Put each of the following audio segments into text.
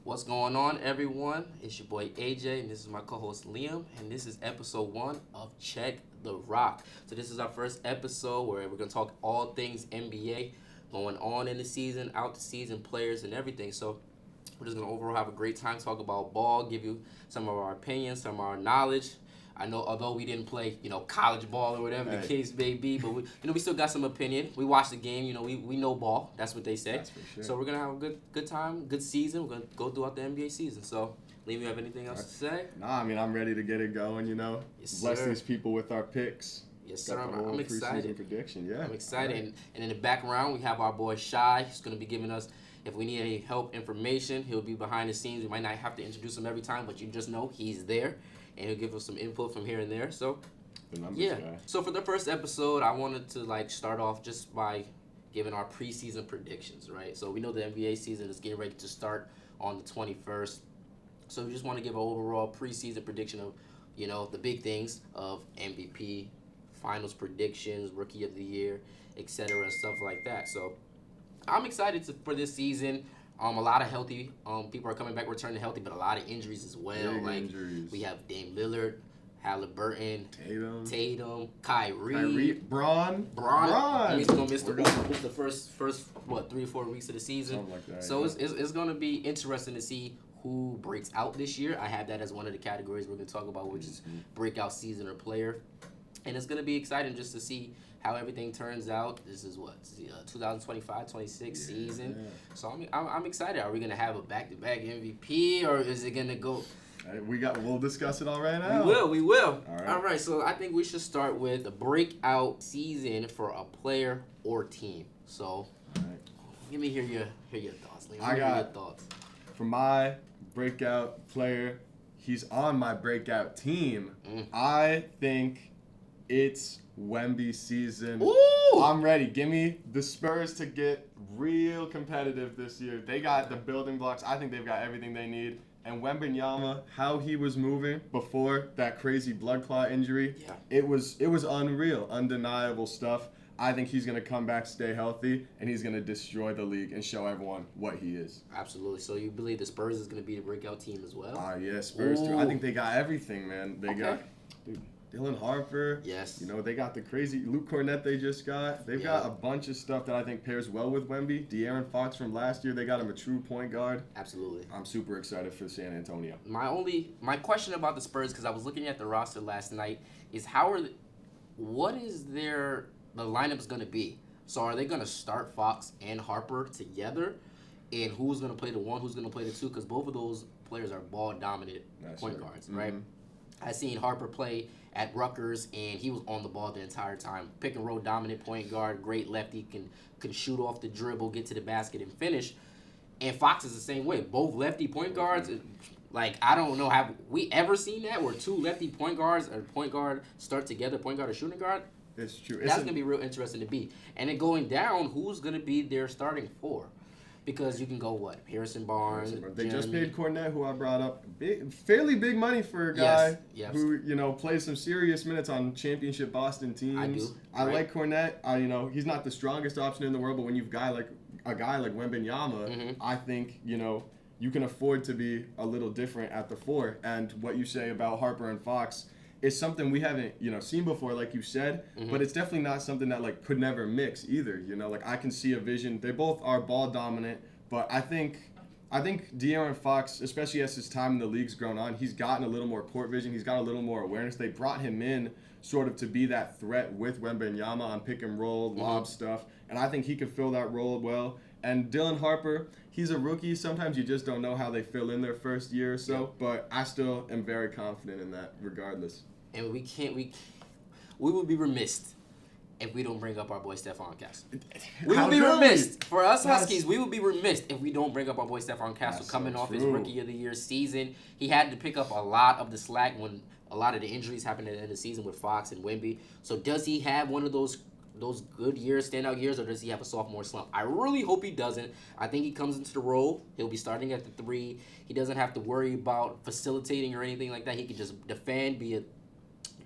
What's going on, everyone? It's your boy AJ, and this is my co-host Liam, and this is episode 1 of Check the Rock. So this is our first episode where we're gonna talk all things NBA, going on in the season, out the season, players, and everything. So we're just gonna overall have a great time, talk about ball, give you some of our opinions, some of our knowledge. I know, although we didn't play, college ball or whatever the case may be, but we still got some opinion. We watched the game, we know ball. That's what they say. That's for sure. So we're gonna have a good time, good season. We're gonna go throughout the NBA season. So, Liam, you have anything else to say? Nah, I'm ready to get it going. Yes, Bless sir. these people with our picks. Yes, Got sir. the whole I'm preseason excited. prediction. Yeah, I'm excited. All right. And in the background, we have our boy Shy. He's gonna be giving us, if we need any help, information. He'll be behind the scenes. We might not have to introduce him every time, but you just know he's there, and he'll give us some input from here and there. So. The numbers Yeah. guy. So for the first episode, I wanted to start off just by giving our preseason predictions, right? So we know the NBA season is getting ready to start on the 21st. So we just want to give an overall preseason prediction of, the big things of MVP, finals predictions, rookie of the year, etc., stuff like that. So I'm excited for this season. A lot of healthy people are coming back, returning healthy, but a lot of injuries as well. Big injuries. We have Dame Lillard, Halliburton, Tatum, Kyrie, Braun. He's gonna miss We're the first 3 or 4 weeks of the season. Something like that. So yeah. it's gonna be interesting to see who breaks out this year. I have that as one of the categories we're gonna talk about, which is breakout season or player, and it's gonna be exciting just to see how everything turns out. This is 2025-26 season. Yeah. So I'm excited. Are we gonna have a back-to-back MVP, or is it gonna go? We'll discuss it all right now. We will. All right. All right, so I think we should start with the breakout season for a player or team. So, All right. let me hear your thoughts. Let me I hear got- your thoughts. For my breakout player, he's on my breakout team. I think it's Wemby season. Ooh! I'm ready. Give me the Spurs to get real competitive this year. They got the building blocks. I think they've got everything they need. And Wembanyama, how he was moving before that crazy blood clot injury, Yeah. it was unreal, undeniable stuff. I think he's going to come back, stay healthy, and he's going to destroy the league and show everyone what he is. Absolutely. So you believe the Spurs is going to be the breakout team as well? Yeah, Spurs too. I Ooh. think they got everything, man. They got Dylan Harper. Yes. They got the crazy Luke Cornett they just got. They've got a bunch of stuff that I think pairs well with Wemby. De'Aaron Fox from last year, they got him a true point guard. Absolutely. I'm super excited for San Antonio. My question about the Spurs, because I was looking at the roster last night, is what is the lineup's going to be? So are they going to start Fox and Harper together? And who's going to play the 1, who's going to play the 2? Because both of those players are ball-dominant point guards, right? I seen Harper play at Rutgers, and he was on the ball the entire time. Pick and roll dominant point guard, great lefty, can shoot off the dribble, get to the basket, and finish. And Fox is the same way. Both lefty point guards. I don't know, have we ever seen that where 2 lefty point guards or point guard start together, point guard or shooting guard? It's true. That's going to be real interesting to be. And then going down, who's going to be their starting 4? Because you can go, Harrison Barnes. They just Jeremy. paid Cornett, who I brought up, fairly big money for a guy Yes. who plays some serious minutes on championship Boston teams. I do. I Right. like Cornett. He's not the strongest option in the world, but when you've a guy like Wembanyama, I think you can afford to be a little different at the 4. And what you say about Harper and Fox is something we haven't seen before, like you said, but it's definitely not something that could never mix either. I can see a vision. They both are ball dominant, but I think De'Aaron Fox, especially as his time in the league's grown on, he's gotten a little more court vision. He's got a little more awareness. They brought him in sort of to be that threat with Wembanyama on pick and roll, lob stuff, and I think he could fill that role well. And Dylan Harper, he's a rookie. Sometimes you just don't know how they fill in their first year or so, but I still am very confident in that regardless. And we would be remiss if we don't bring up our boy Stephon Castle. We would be remiss. For us Huskies, we would be remiss if we don't bring up our boy Stephon Castle coming off his Rookie of the Year season. He had to pick up a lot of the slack when a lot of the injuries happened at the end of the season with Fox and Wemby. So does he have one of those good years, standout years, or does he have a sophomore slump? I really hope he doesn't. I think he comes into the role. He'll be starting at the 3. He doesn't have to worry about facilitating or anything like that. He can just defend, be a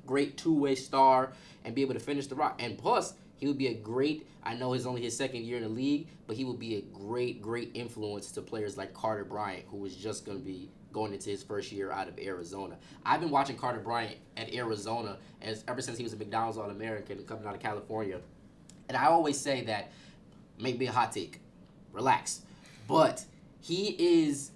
great two-way star, and be able to finish the rock. And plus, He would be a great, I know it's only his second year in the league, but he would be a great influence to players like Carter Bryant, who is just going to be going into his first year out of Arizona. I've been watching Carter Bryant at Arizona ever since he was a McDonald's All-American coming out of California. And I always say that, maybe a hot take, relax, but he is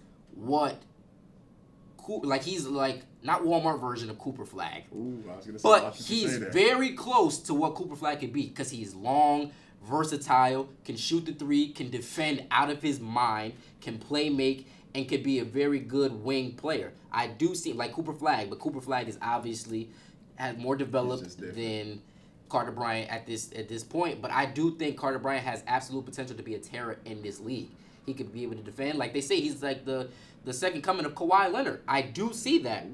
he's like not Walmart version of Cooper Flag. Ooh, I was gonna say, but he's very close to what Cooper Flag could be because he's long, versatile, can shoot the three, can defend out of his mind, can play make, and could be a very good wing player. I do see like Cooper Flag, but Cooper Flag is obviously has more developed than Carter Bryant at this point. But I do think Carter Bryant has absolute potential to be a terror in this league. He could be able to defend. Like they say, he's like the second coming of Kawhi Leonard. I do see that.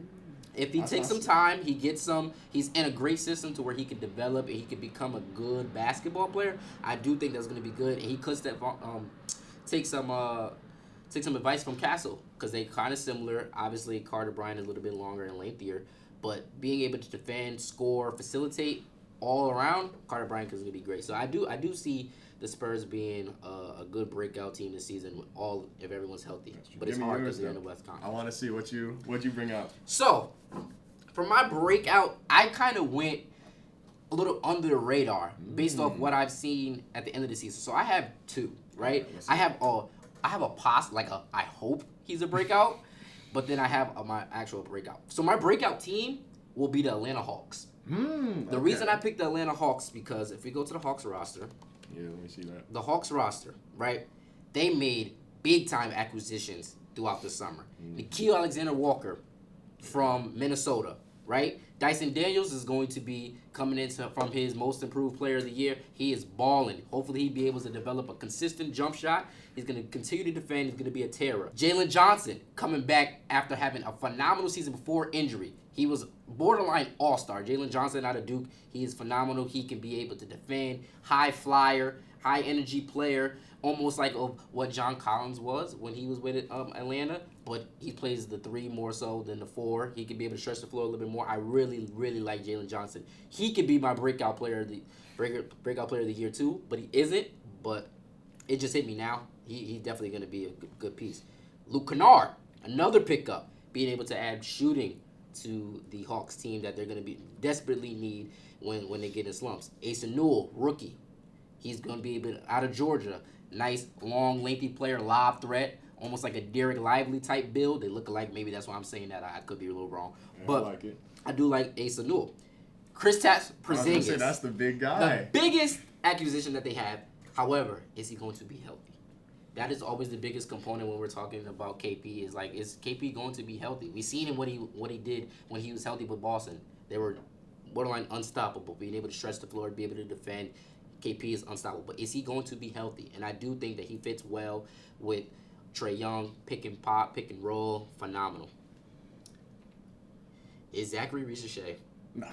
If he takes some time, he's in a great system to where he could develop and he could become a good basketball player. I do think that's going to be good. And he could take some advice from Castle because they kind of similar. Obviously, Carter Bryant is a little bit longer and lengthier. But being able to defend, score, facilitate all around, Carter Bryant is going to be great. So I do see the Spurs being a good breakout team this season if everyone's healthy. But it's hard because they're in the West Conference. I want to see what you bring up. So, for my breakout, I kind of went a little under the radar based off what I've seen at the end of the season. So I have two, right? I have I hope he's a breakout, but then I have my actual breakout. So my breakout team will be the Atlanta Hawks. The reason I picked the Atlanta Hawks because if we go to the Hawks roster. Yeah, let me see that. The Hawks roster, right? They made big-time acquisitions throughout the summer. Nickeil Alexander-Walker from Minnesota, right? Dyson Daniels is going to be coming in from his most improved player of the year. He is balling. Hopefully he'll be able to develop a consistent jump shot. He's going to continue to defend. He's going to be a terror. Jalen Johnson coming back after having a phenomenal season before injury. He was borderline all-star. Jalen Johnson out of Duke, he is phenomenal. He can be able to defend, high flyer, high-energy player, almost like what John Collins was when he was with Atlanta, but he plays the 3 more so than the 4. He can be able to stretch the floor a little bit more. I really like Jalen Johnson. He could be my breakout player of the year too, but he isn't. But it just hit me now. He's definitely going to be a good piece. Luke Kennard, another pickup, being able to add shooting to the Hawks team that they're going to be desperately need when they get in slumps. Asa Newell, rookie. He's going to be able out of Georgia. Nice, long, lengthy player, lob threat, almost like a Derek Lively type build. They look alike. Maybe that's why I'm saying that. I could be a little wrong. But I like it. I do like Asa Newell. Kristaps Porzingis. I was going to say, that's the big guy. The biggest acquisition that they have. However, is he going to be healthy? That is always the biggest component when we're talking about KP. Is KP going to be healthy? We've seen him what he did when he was healthy with Boston. They were borderline unstoppable, being able to stretch the floor, be able to defend. KP is unstoppable, but is he going to be healthy? And I do think that he fits well with Trae Young, pick and pop, pick and roll, phenomenal. Is Zachary Risacher? No.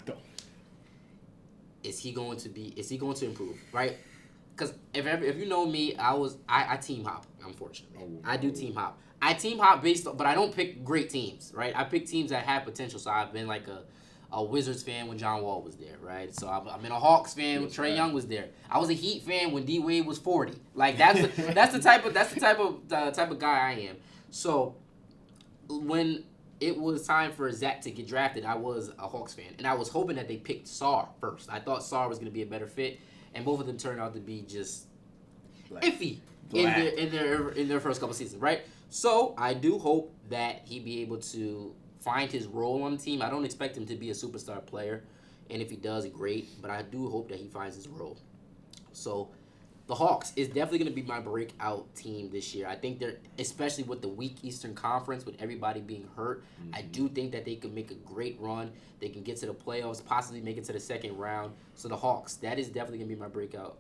Is he going to improve? Right? Because if you know me, I team hop, unfortunately. I do team hop. I team hop but I don't pick great teams, right? I pick teams that have potential. So I've been like a Wizards fan when John Wall was there, right? So I've been a Hawks fan when Trae Young was there. I was a Heat fan when D Wade was 40. Like that's the type of guy I am. So when it was time for Zach to get drafted, I was a Hawks fan, and I was hoping that they picked Sarr first. I thought Sarr was going to be a better fit. And both of them turned out to be just iffy in their first couple seasons, right? So I do hope that he be able to find his role on the team. I don't expect him to be a superstar player, and if he does, great. But I do hope that he finds his role. So the Hawks is definitely going to be my breakout team this year. I think they're, especially with the weak Eastern Conference, with everybody being hurt, I do think that they can make a great run. They can get to the playoffs, possibly make it to the second round. So the Hawks, that is definitely going to be my breakout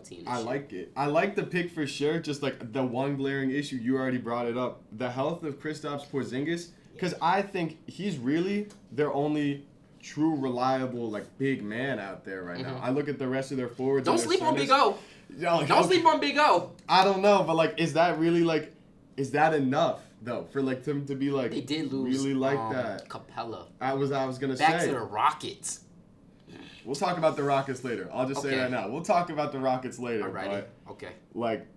team this year. I like it. I like the pick for sure. Just like the one glaring issue, you already brought it up. The health of Kristaps Porzingis, because I think he's really their only true reliable big man out there right now. I look at the rest of their forwards. Don't sleep on Big O. Don't sleep on Big O. I don't know, but is that really is that enough though for them to be they did lose really that? Capella. I was gonna say back to the Rockets. We'll talk about the Rockets later. I'll just say Okay. that now. We'll talk about the Rockets later. Alrighty. But, Okay. like,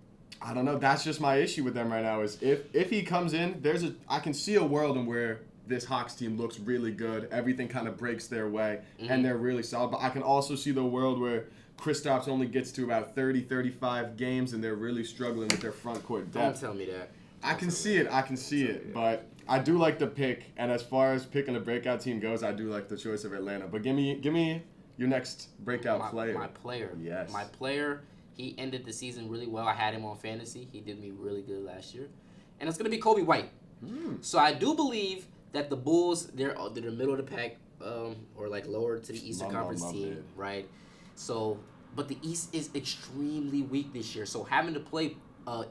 I don't know. That's just my issue with them right now. Is if he comes in, I can see a world in where this Hawks team looks really good. Everything kind of breaks their way, and they're really solid. But I can also see the world where Kristaps only gets to about 30, 35 games, and they're really struggling with their front court depth. Don't tell me that. I can see it. But I do like the pick. And as far as picking a breakout team goes, I do like the choice of Atlanta. But give me your next breakout player. My player. Yes. My player. He ended the season really well. I had him on fantasy. He did me really good last year. And it's going to be Kobe White. So I do believe that the Bulls, they're the middle of the pack, or like lower to the Eastern Conference team, right? So, but the East is extremely weak this year. So having to play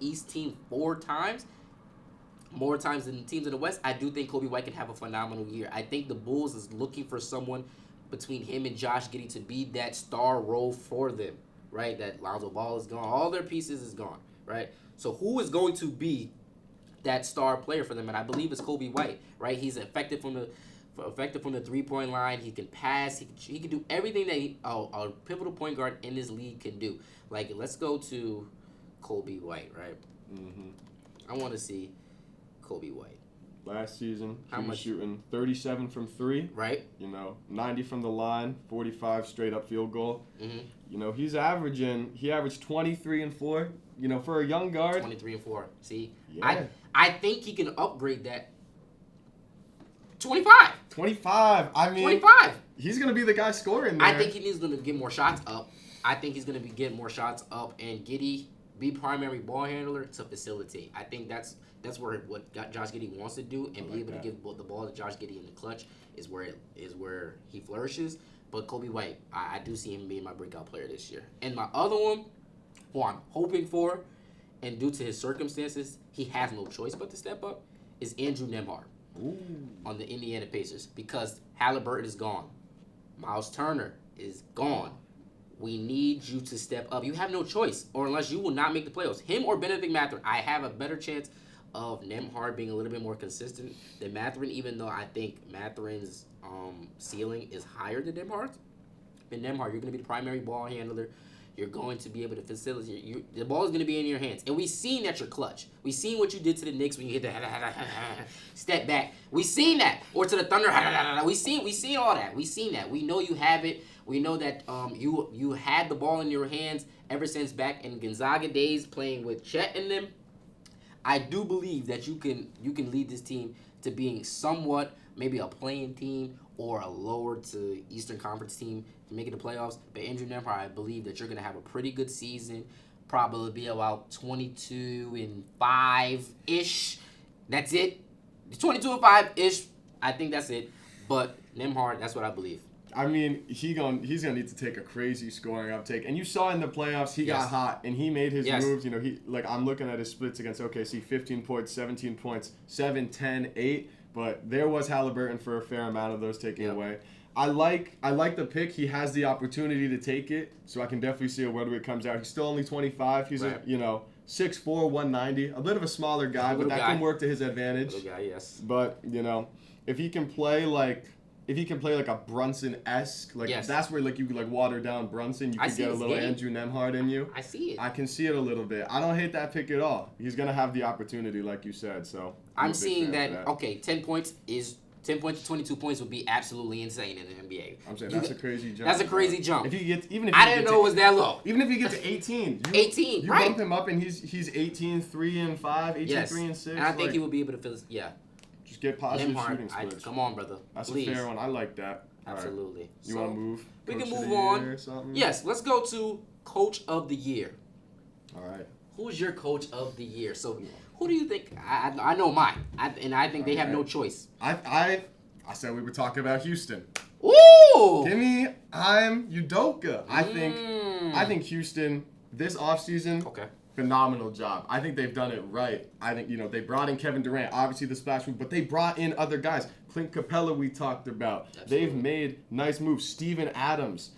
East team 4 times, more times than the teams in the West, I do think Kobe White can have a phenomenal year. I think the Bulls is looking for someone between him and Josh Giddey to be that star role for them. Right, that Lonzo Ball is gone. All their pieces is gone, right? So who is going to be that star player for them? And I believe it's Kobe White, right? He's effective from the 3-point line. He can pass. He can do everything that a pivotal point guard in this league can do. Like, let's go to Kobe White, right? I want to see Kobe White. Last season, How he was much? shooting 37 from 3. Right? 90 from the line, 45 straight up field goal. Mm-hmm. He averaged 23 and 4. For a young guard. 23 and 4. See? Yeah. I think he can upgrade that. 25. 25. I mean, 25. He's going to be the guy scoring there. I think he needs to get more shots up. I think he's going to be getting more shots up and Giddey be primary ball handler to facilitate. I think that's what Josh Giddey wants to do, and be able to give the ball to Josh Giddey in the clutch is where he flourishes. But Kobe White, I do see him being my breakout player this year. And my other one, who I'm hoping for, and due to his circumstances, he has no choice but to step up, is Andrew Nembhard on the Indiana Pacers, because Halliburton is gone. Miles Turner is gone. We need you to step up. You have no choice, or unless you will not make the playoffs. Him or Benedict Mathurin, I have a better chance of Nembhard being a little bit more consistent than Mathurin, even though I think Mathurin's ceiling is higher than Nembhard's. But Nembhard, you're going to be the primary ball handler. You're going to be able to facilitate. The ball is going to be in your hands. And we've seen that you're clutch. We've seen what you did to the Knicks when you hit the step back. We've seen that. Or to the Thunder. We've seen all that. We've seen that. We know you have it. We know that you had the ball in your hands ever since back in Gonzaga days playing with Chet and them. I do believe that you can lead this team to being somewhat maybe a playing team or a lower to Eastern Conference team to make it the playoffs. But Andrew Nembhard, I believe that you're going to have a pretty good season, probably be about 22-5-ish. That's it. 22-5-ish. I think that's it. But Nembhard, that's what I believe. I mean, he's gonna need to take a crazy scoring uptake, and you saw in the playoffs he got hot and he made his moves. I'm looking at his splits against OKC: 15 points, 17 points, 7, 10, 8. But there was Halliburton for a fair amount of those taken away. I like the pick. He has the opportunity to take it, so I can definitely see a world where it comes out. He's still only 25. He's 6'4", 190, a bit of a smaller guy, but that can work to his advantage. Little guy, yes. But if he can play like a Brunson-esque, that's where you could water down Brunson. You could get a little Andrew Nembhard in you. I see it. I can see it a little bit. I don't hate that pick at all. He's gonna have the opportunity, like you said. So I'm seeing that. Okay, 10 points to 22 points would be absolutely insane in the NBA. I'm saying that's a crazy jump. That's a crazy jump. I didn't know it was that low. Even if you get to 18, you bump him up and he's 18, 3 and 5, 18, 3 and 6. And I think he will be able to fill. Just get positive shooting Nembhard, splits. come on, brother. That's Please. a fair one. I like that. Absolutely. Right. You want to move? We Coach can of move the on. Year or something? Yes, let's go to Coach of the Year. All right. Who's your Coach of the Year? So, who do you think? I know mine, and I think they have no choice. I said we were talking about Houston. Ooh! I'm Udoka. I think Houston this offseason. Okay. Phenomenal job. I think they've done it right. I think, they brought in Kevin Durant, obviously the splash move, but they brought in other guys. Clint Capella we talked about. Absolutely. They've made nice moves. Steven Adams,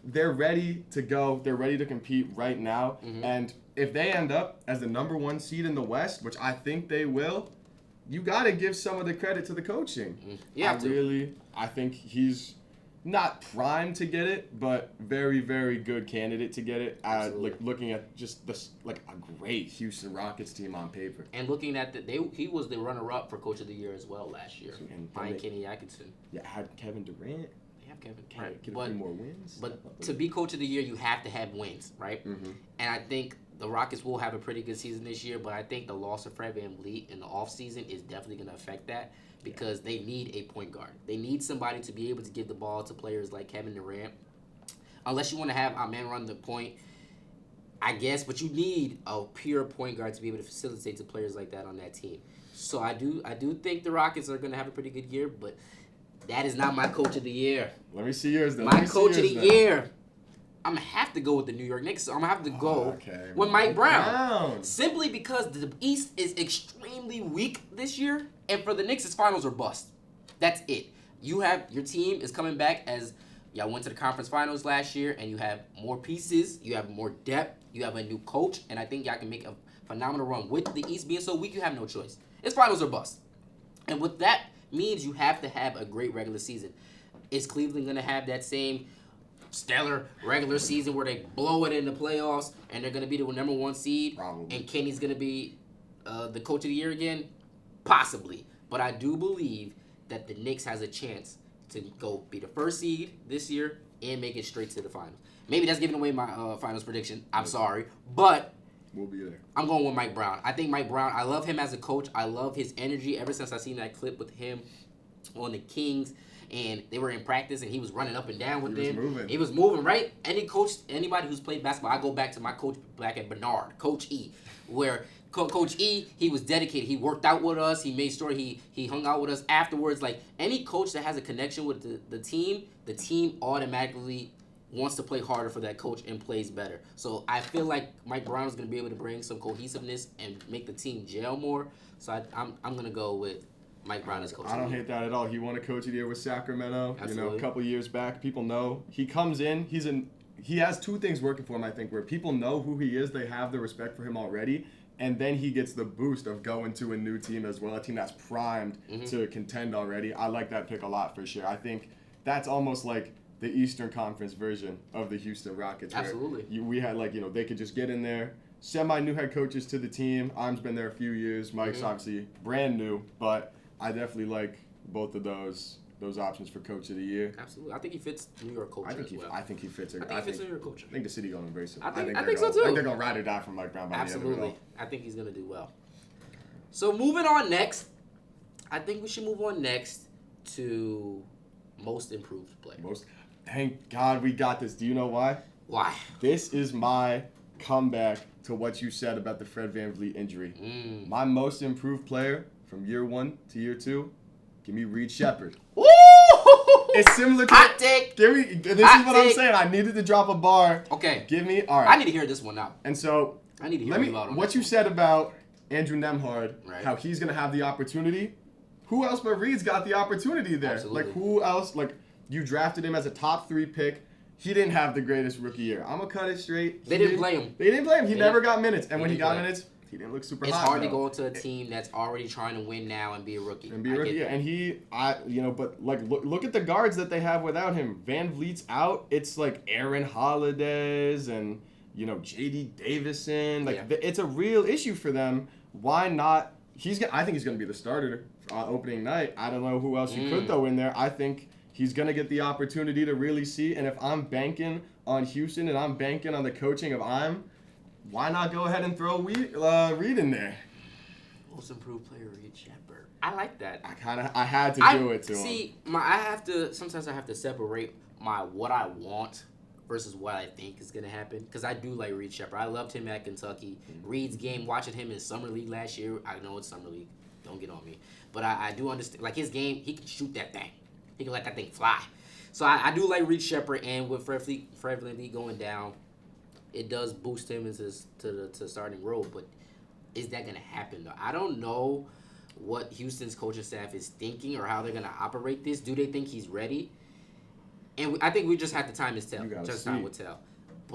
they're ready to go. They're ready to compete right now. Mm-hmm. And if they end up as the number 1 seed in the West, which I think they will, you got to give some of the credit to the coaching. Yeah. I think he's not primed to get it, but very, very good candidate to get it. Absolutely. Like looking at just this, like a great Houston Rockets team on paper. And looking at he was the runner-up for Coach of the Year as well last year. And behind Kenny Atkinson. Yeah, had Kevin Durant. They have Kevin. Get Right. a few more wins. But to be Coach of the Year, you have to have wins, right? Mm-hmm. And I think the Rockets will have a pretty good season this year, but I think the loss of Fred VanVleet in the offseason is definitely going to affect that because they need a point guard. They need somebody to be able to give the ball to players like Kevin Durant. Unless you want to have a man run the point, I guess, but you need a pure point guard to be able to facilitate to players like that on that team. So I do think the Rockets are going to have a pretty good year, but that is not my Coach of the Year. Let me see yours then. My Coach of the Year, I'm going to have to go with the New York Knicks. So I'm going to have to go with Mike Brown. Simply because the East is extremely weak this year, and for the Knicks, it's finals or bust. That's it. Your team is coming back as y'all went to the conference finals last year, and you have more pieces, you have more depth, you have a new coach, and I think y'all can make a phenomenal run. With the East being so weak, you have no choice. It's finals or bust. And with that means you have to have a great regular season. Is Cleveland going to have that same stellar regular season where they blow it in the playoffs and they're going to be the number 1 seed? Probably. And Kenny's going to be the Coach of the Year again? Possibly. But I do believe that the Knicks has a chance to go be the 1st seed this year and make it straight to the finals. Maybe that's giving away my finals prediction. I'm sorry. But we'll be there. I'm going with Mike Brown. I think Mike Brown, I love him as a coach. I love his energy ever since I seen that clip with him on the Kings. And they were in practice, and he was running up and down with them. He was moving, right? Anybody who's played basketball, I go back to my coach back at Bernard, Coach E, where Coach E, he was dedicated. He worked out with us. He made sure he hung out with us afterwards. Like, any coach that has a connection with the team automatically wants to play harder for that coach and plays better. So I feel like Mike Brown is going to be able to bring some cohesiveness and make the team gel more. So I'm going to go with Mike Brown as coach. I don't hate that at all. He won a Coach of the Year with Sacramento. Absolutely. A couple years back. People know he comes in. He has 2 things working for him. I think where people know who he is, they have the respect for him already, and then he gets the boost of going to a new team as well, a team that's primed to contend already. I like that pick a lot for sure. I think that's almost like the Eastern Conference version of the Houston Rockets. Absolutely. We had they could just get in there. Semi-new head coaches to the team. Arm's been there a few years. Mike's obviously brand new, but I definitely like both of those options for Coach of the Year. Absolutely. I think he fits New York culture as well. I think he fits it. I think he fits New York culture. I think the city going to embrace him. I think so too. I think they're going to ride or die from Mike Brown by the end of it all. I think he's going to do well. So moving on next, I think we should move on next to most improved player. Thank God we got this. Do you know why? Why? This is my comeback to what you said about the Fred VanVleet injury. My most improved player from year 1 to year 2, give me Reed Shepherd. Woo! It's similar to hot take. This is what I'm saying. I needed to drop a bar. Okay. All right. I need to hear this one now. And so I need to hear about him. What you said about Andrew Nemhard, right, how he's going to have the opportunity. Who else but Reed's got the opportunity there? Absolutely. Like, who else? Like, you drafted him as a top 3 pick. He didn't have the greatest rookie year. I'm going to cut it straight. They didn't play him. They didn't play him. He never got minutes. And when he got minutes, he didn't look super hot. It's hard to go into a team that's already trying to win now and be a rookie. Yeah. And but like look at the guards that they have without him. Van Vliet's out. It's like Aaron Holidays and J.D. Davison. It's a real issue for them. Why not? I think he's gonna be the starter opening night. I don't know who else you could throw in there. I think he's gonna get the opportunity to really see. And if I'm banking on Houston and I'm banking on the coaching of why not go ahead and throw Reed in there? Most improved player, Reed Shepherd. I like that. I had to do it to him. See, sometimes I have to separate what I want versus what I think is gonna happen. Because I do like Reed Shepherd. I loved him at Kentucky. Reed's game, watching him in Summer League last year. I know it's Summer League. Don't get on me. But I do understand. Like, his game, he can shoot that thing. He can let that thing fly. So I do like Reed Shepherd. And with Fred VanVleet going down, it does boost him into the starting role, but is that going to happen, though? I don't know what Houston's coaching staff is thinking or how they're going to operate this. Do they think he's ready? And I think we just have to time his tell. Just time will tell.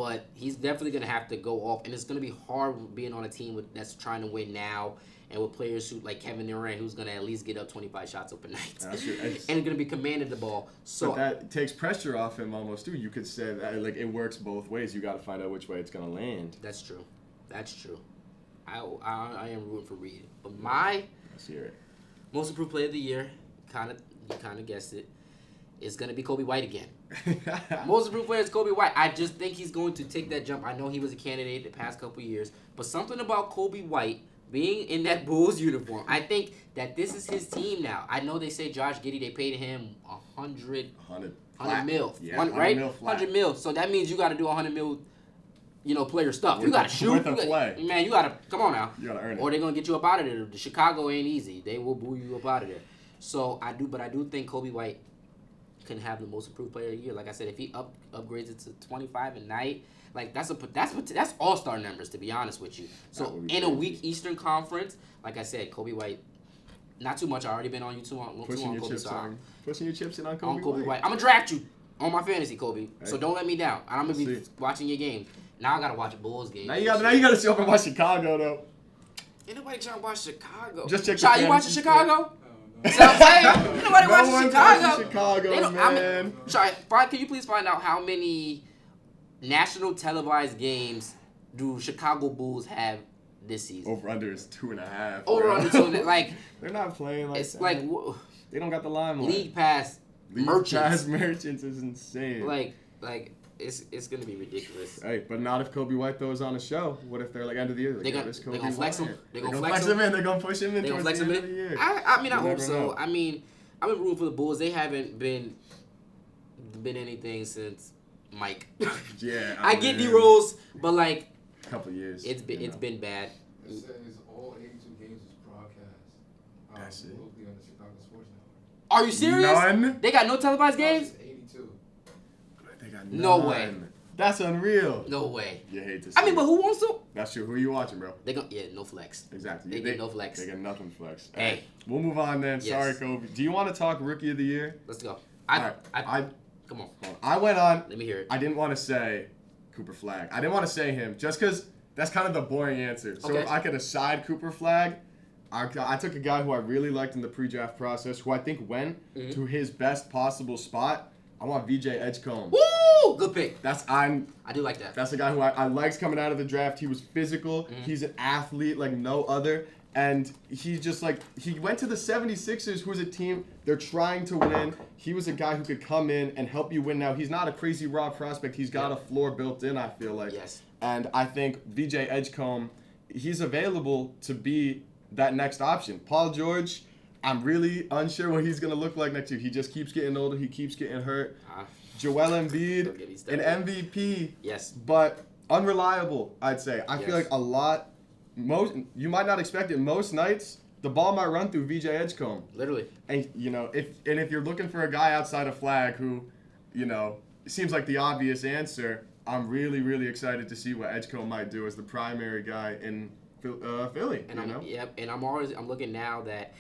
but he's definitely going to have to go off, and it's going to be hard being on a team that's trying to win now, and with players who like Kevin Durant, who's going to at least get up 25 shots overnight, That's true. and going to be commanding the ball. So but that takes pressure off him almost too. You could say that like it works both ways. You got to find out which way it's going to land. That's true. That's true. I am rooting for Reed, but my Let's hear it. most improved player of the year, you kind of guessed it, is going to be Kobe White again. Most improved player is Kobe White. I just think he's going to take that jump. I know he was a candidate the past couple years, but something about Kobe White being in that Bulls uniform, I think that this is his team now. I know they say Josh Giddey, they paid him 100 mil, Yeah, right? 100 mil flat. 100 mil. So that means you got to do 100 mil, player stuff. You got to shoot. Worth of play. Man, you got to come on now. You got to earn it. Or they're gonna get you up out of there. The Chicago ain't easy. They will boo you up out of there. So I do think Kobe White can have the most improved player of the year. Like I said, if he upgrades it to 25 a night, like that's all-star numbers, to be honest with you. So in a weak Eastern Conference, like I said, Kobe White, not too much. I already been on you too on Pushing your Kobe chips side. on. Pushing your chips in on Kobe, White. I'm gonna draft you on my fantasy, Kobe. Hey. So don't let me down. I'm gonna be watching your game. Now I gotta watch a Bulls game. Now you got to show up and watch Chicago though. Ain't nobody trying to watch Chicago. Just check. Child, you watching Chicago? See what I'm saying? Ain't nobody watching one's Chicago. watching Chicago, man. Can you please find out how many national televised games do Chicago Bulls have this season? Over under is 2.5. Over bro. under 2.5. Like They're not playing like it's that. like They don't got the limelight. league pass League merchants. Pass merchants is insane. Like it's gonna be ridiculous. Hey, but not if Kobe White throws on a show. What if they're like end of the year? Like, They gonna flex him. They gonna flex him in. They're gonna push him in They gonna towards flex the him end of the in. year. I mean, I You hope never so. know. I mean, I've been rooting for the Bulls. They haven't been anything since Mike. Yeah, I get mean, the rules, but like a couple years. it's been bad. It says all 82 games was broadcast. That's it. Locally on the Chicago Sports Network. Are you serious? None? They got no televised games? It's 82. They got No none. way. That's unreal. No way. You hate to see I mean, but it. who wants to? That's true. Who are you watching, bro? No flex. Exactly. They get no flex. They get nothing flex. Hey. We'll move on then. Yes. Sorry, Kobe. Do you want to talk Rookie of the Year? Let's go. Alright. Come on. I went on. Let me hear it. I didn't want to say Cooper Flag. I didn't want to say him just because that's kind of the boring answer. So Okay. if I could aside Cooper Flag, I took a guy who I really liked in the pre-draft process, who I think went to his best possible spot. I want VJ Edgecombe. Woo! Good pick. I do like that. That's the guy who I liked coming out of the draft. He was physical. He's an athlete like no other. And he just he went to the 76ers, who's a team, they're trying to win. He was a guy who could come in and help you win. Now, he's not a crazy raw prospect. He's got a floor built in, I feel like. Yes. And I think VJ Edgecombe, he's available to be that next option. Paul George, I'm really unsure what he's going to look like next year. He just keeps getting older. He keeps getting hurt. Joel Don't get me Embiid, started. an MVP. Yes. But unreliable, I'd say. I feel Yes. like you might not expect it. Most nights, the ball might run through VJ Edgecombe. Literally. And, if you're looking for a guy outside of Flag who, seems like the obvious answer, I'm really, really excited to see what Edgecombe might do as the primary guy in Philly. And I'm looking now that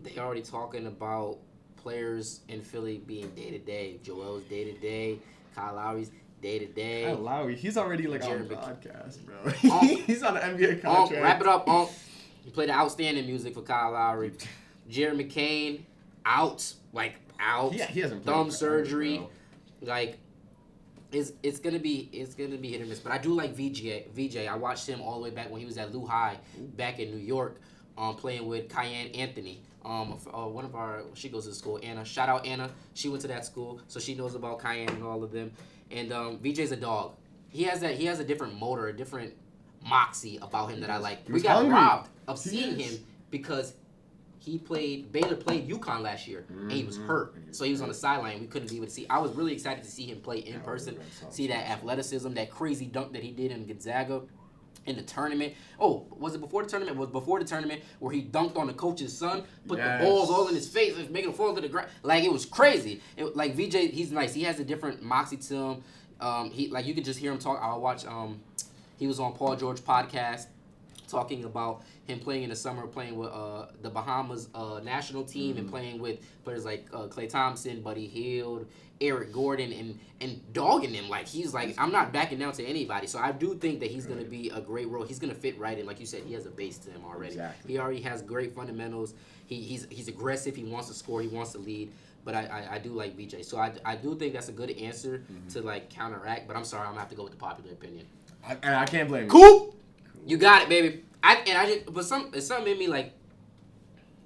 they already talking about players in Philly being day to day. Joel's day to day. Kyle Lowry's day to day. Kyle Lowry, he's already on Jared the Mc- podcast, bro. He's on an NBA contract. Wrap it up. He played outstanding music for Kyle Lowry. Jared McCain out. He hasn't played thumb in forever, surgery. bro. It's gonna be hit or miss. But I do like VJ. I watched him all the way back when he was at Lou High back in New York, playing with Cayenne Anthony. One of she goes to school, Anna. Shout out Anna. She went to that school, so she knows about Cayenne and all of them. And VJ's a dog. He has a different motor, a different moxie about him that I like. We got hungry. robbed of He seeing is. him because Baylor played UConn last year, and he was hurt. So he was on the sideline. We couldn't even see. I was really excited to see him play in person, see that athleticism, that crazy dunk that he did in Gonzaga in the tournament. Oh, was it before the tournament? It was before the tournament where he dunked on the coach's son, put the balls all in his face, and making him fall to the ground. It was crazy. VJ, he's nice. He has a different moxie to him. You could just hear him talk. I watch. He was on Paul George podcast. talking about him playing in the summer, playing with the Bahamas national team, and playing with players like Klay Thompson, Buddy Hield, Eric Gordon, and dogging him. Like, he's like, I'm not backing down to anybody. So I do think that he's going to be a great role. He's going to fit right in. Like you said, he has a base to him already. Exactly. He already has great fundamentals. He's aggressive. He wants to score. He wants to lead. But I do like BJ. So I do think that's a good answer to, like, counteract. But I'm sorry, I'm going to have to go with the popular opinion. And I can't blame you. Coop! You got it, baby. But something in me, like,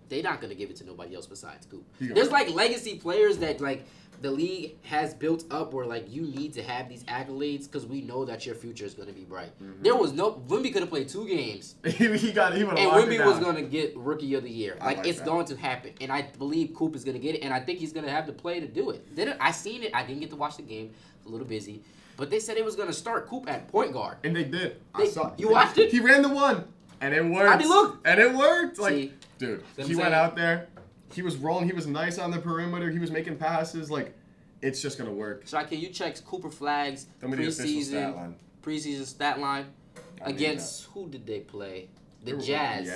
they're not gonna give it to nobody else besides Coop. There's like legacy players that like the league has built up where like you need to have these accolades because we know that your future is gonna be bright. There was no Wemby could have played 2 games. he would have and Wemby was gonna get Rookie of the Year. Like it's that. going to happen, and I believe Coop is gonna get it, and I think he's gonna have the play to do it. I seen it. I didn't get to watch the game. A little busy. But they said it was gonna start Coop at point guard. And they did. I saw it. You watched it? He ran the 1. And it worked. How'd he look? And it worked. Like, See, dude, what he I'm went saying? out there. He was rolling. He was nice on the perimeter. He was making passes. Like, it's just going to work. So can you check Cooper Flags Tell me the official stat line. preseason stat line I need against who did they play? The They were- Jazz.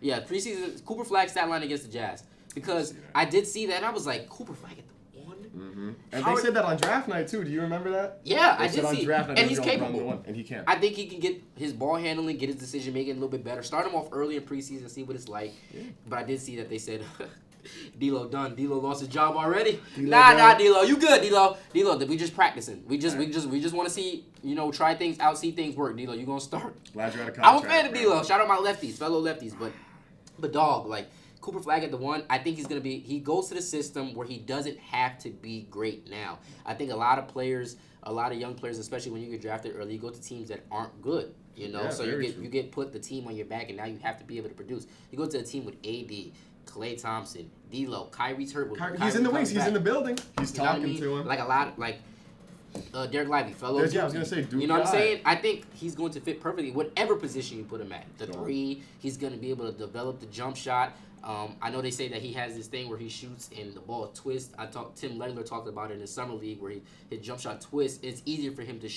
Yeah. Preseason Cooper Flag stat line against the Jazz because I did see that and I was like Cooper Flag at the 1. And they said that on draft night, too. Do you remember that? Yeah, They I said did on see. draft night And he he's was gonna run the capable. 1, and he can. I think he can get his ball handling, get his decision making a little bit better. Start him off early in preseason, see what it's like. Yeah. But I did see that they said D'Lo done. D'Lo lost his job already. D'Lo Nah, done. D'Lo, you good, D'Lo? D'Lo, we just practicing. We just want to see, try things out, see things work. D'Lo, you gonna start? Glad you're out of I'm a contract. fan of bro. D'Lo. Shout out my lefties, fellow lefties. But dog, like Cooper Flag at the 1, I think he goes to the system where he doesn't have to be great now. I think a lot of young players, especially when you get drafted early, you go to teams that aren't good. Yeah, So very you true. get put the team on your back, and now you have to be able to produce. You go to a team with AD, Klay Thompson, D'Lo, Kyrie's hurt. He's in the wings. He's in the building. He's You know what I talking mean? to him. Like a lot, Derek Lively, fellow. Yeah, I was gonna say, Duke You know what I'm guy. saying? I think he's going to fit perfectly, whatever position you put him at. The Sure. 3, he's going to be able to develop the jump shot. I know they say that he has this thing where he shoots and the ball twists. Tim Legler talked about it in the summer league where his jump shot twists. It's easier for him to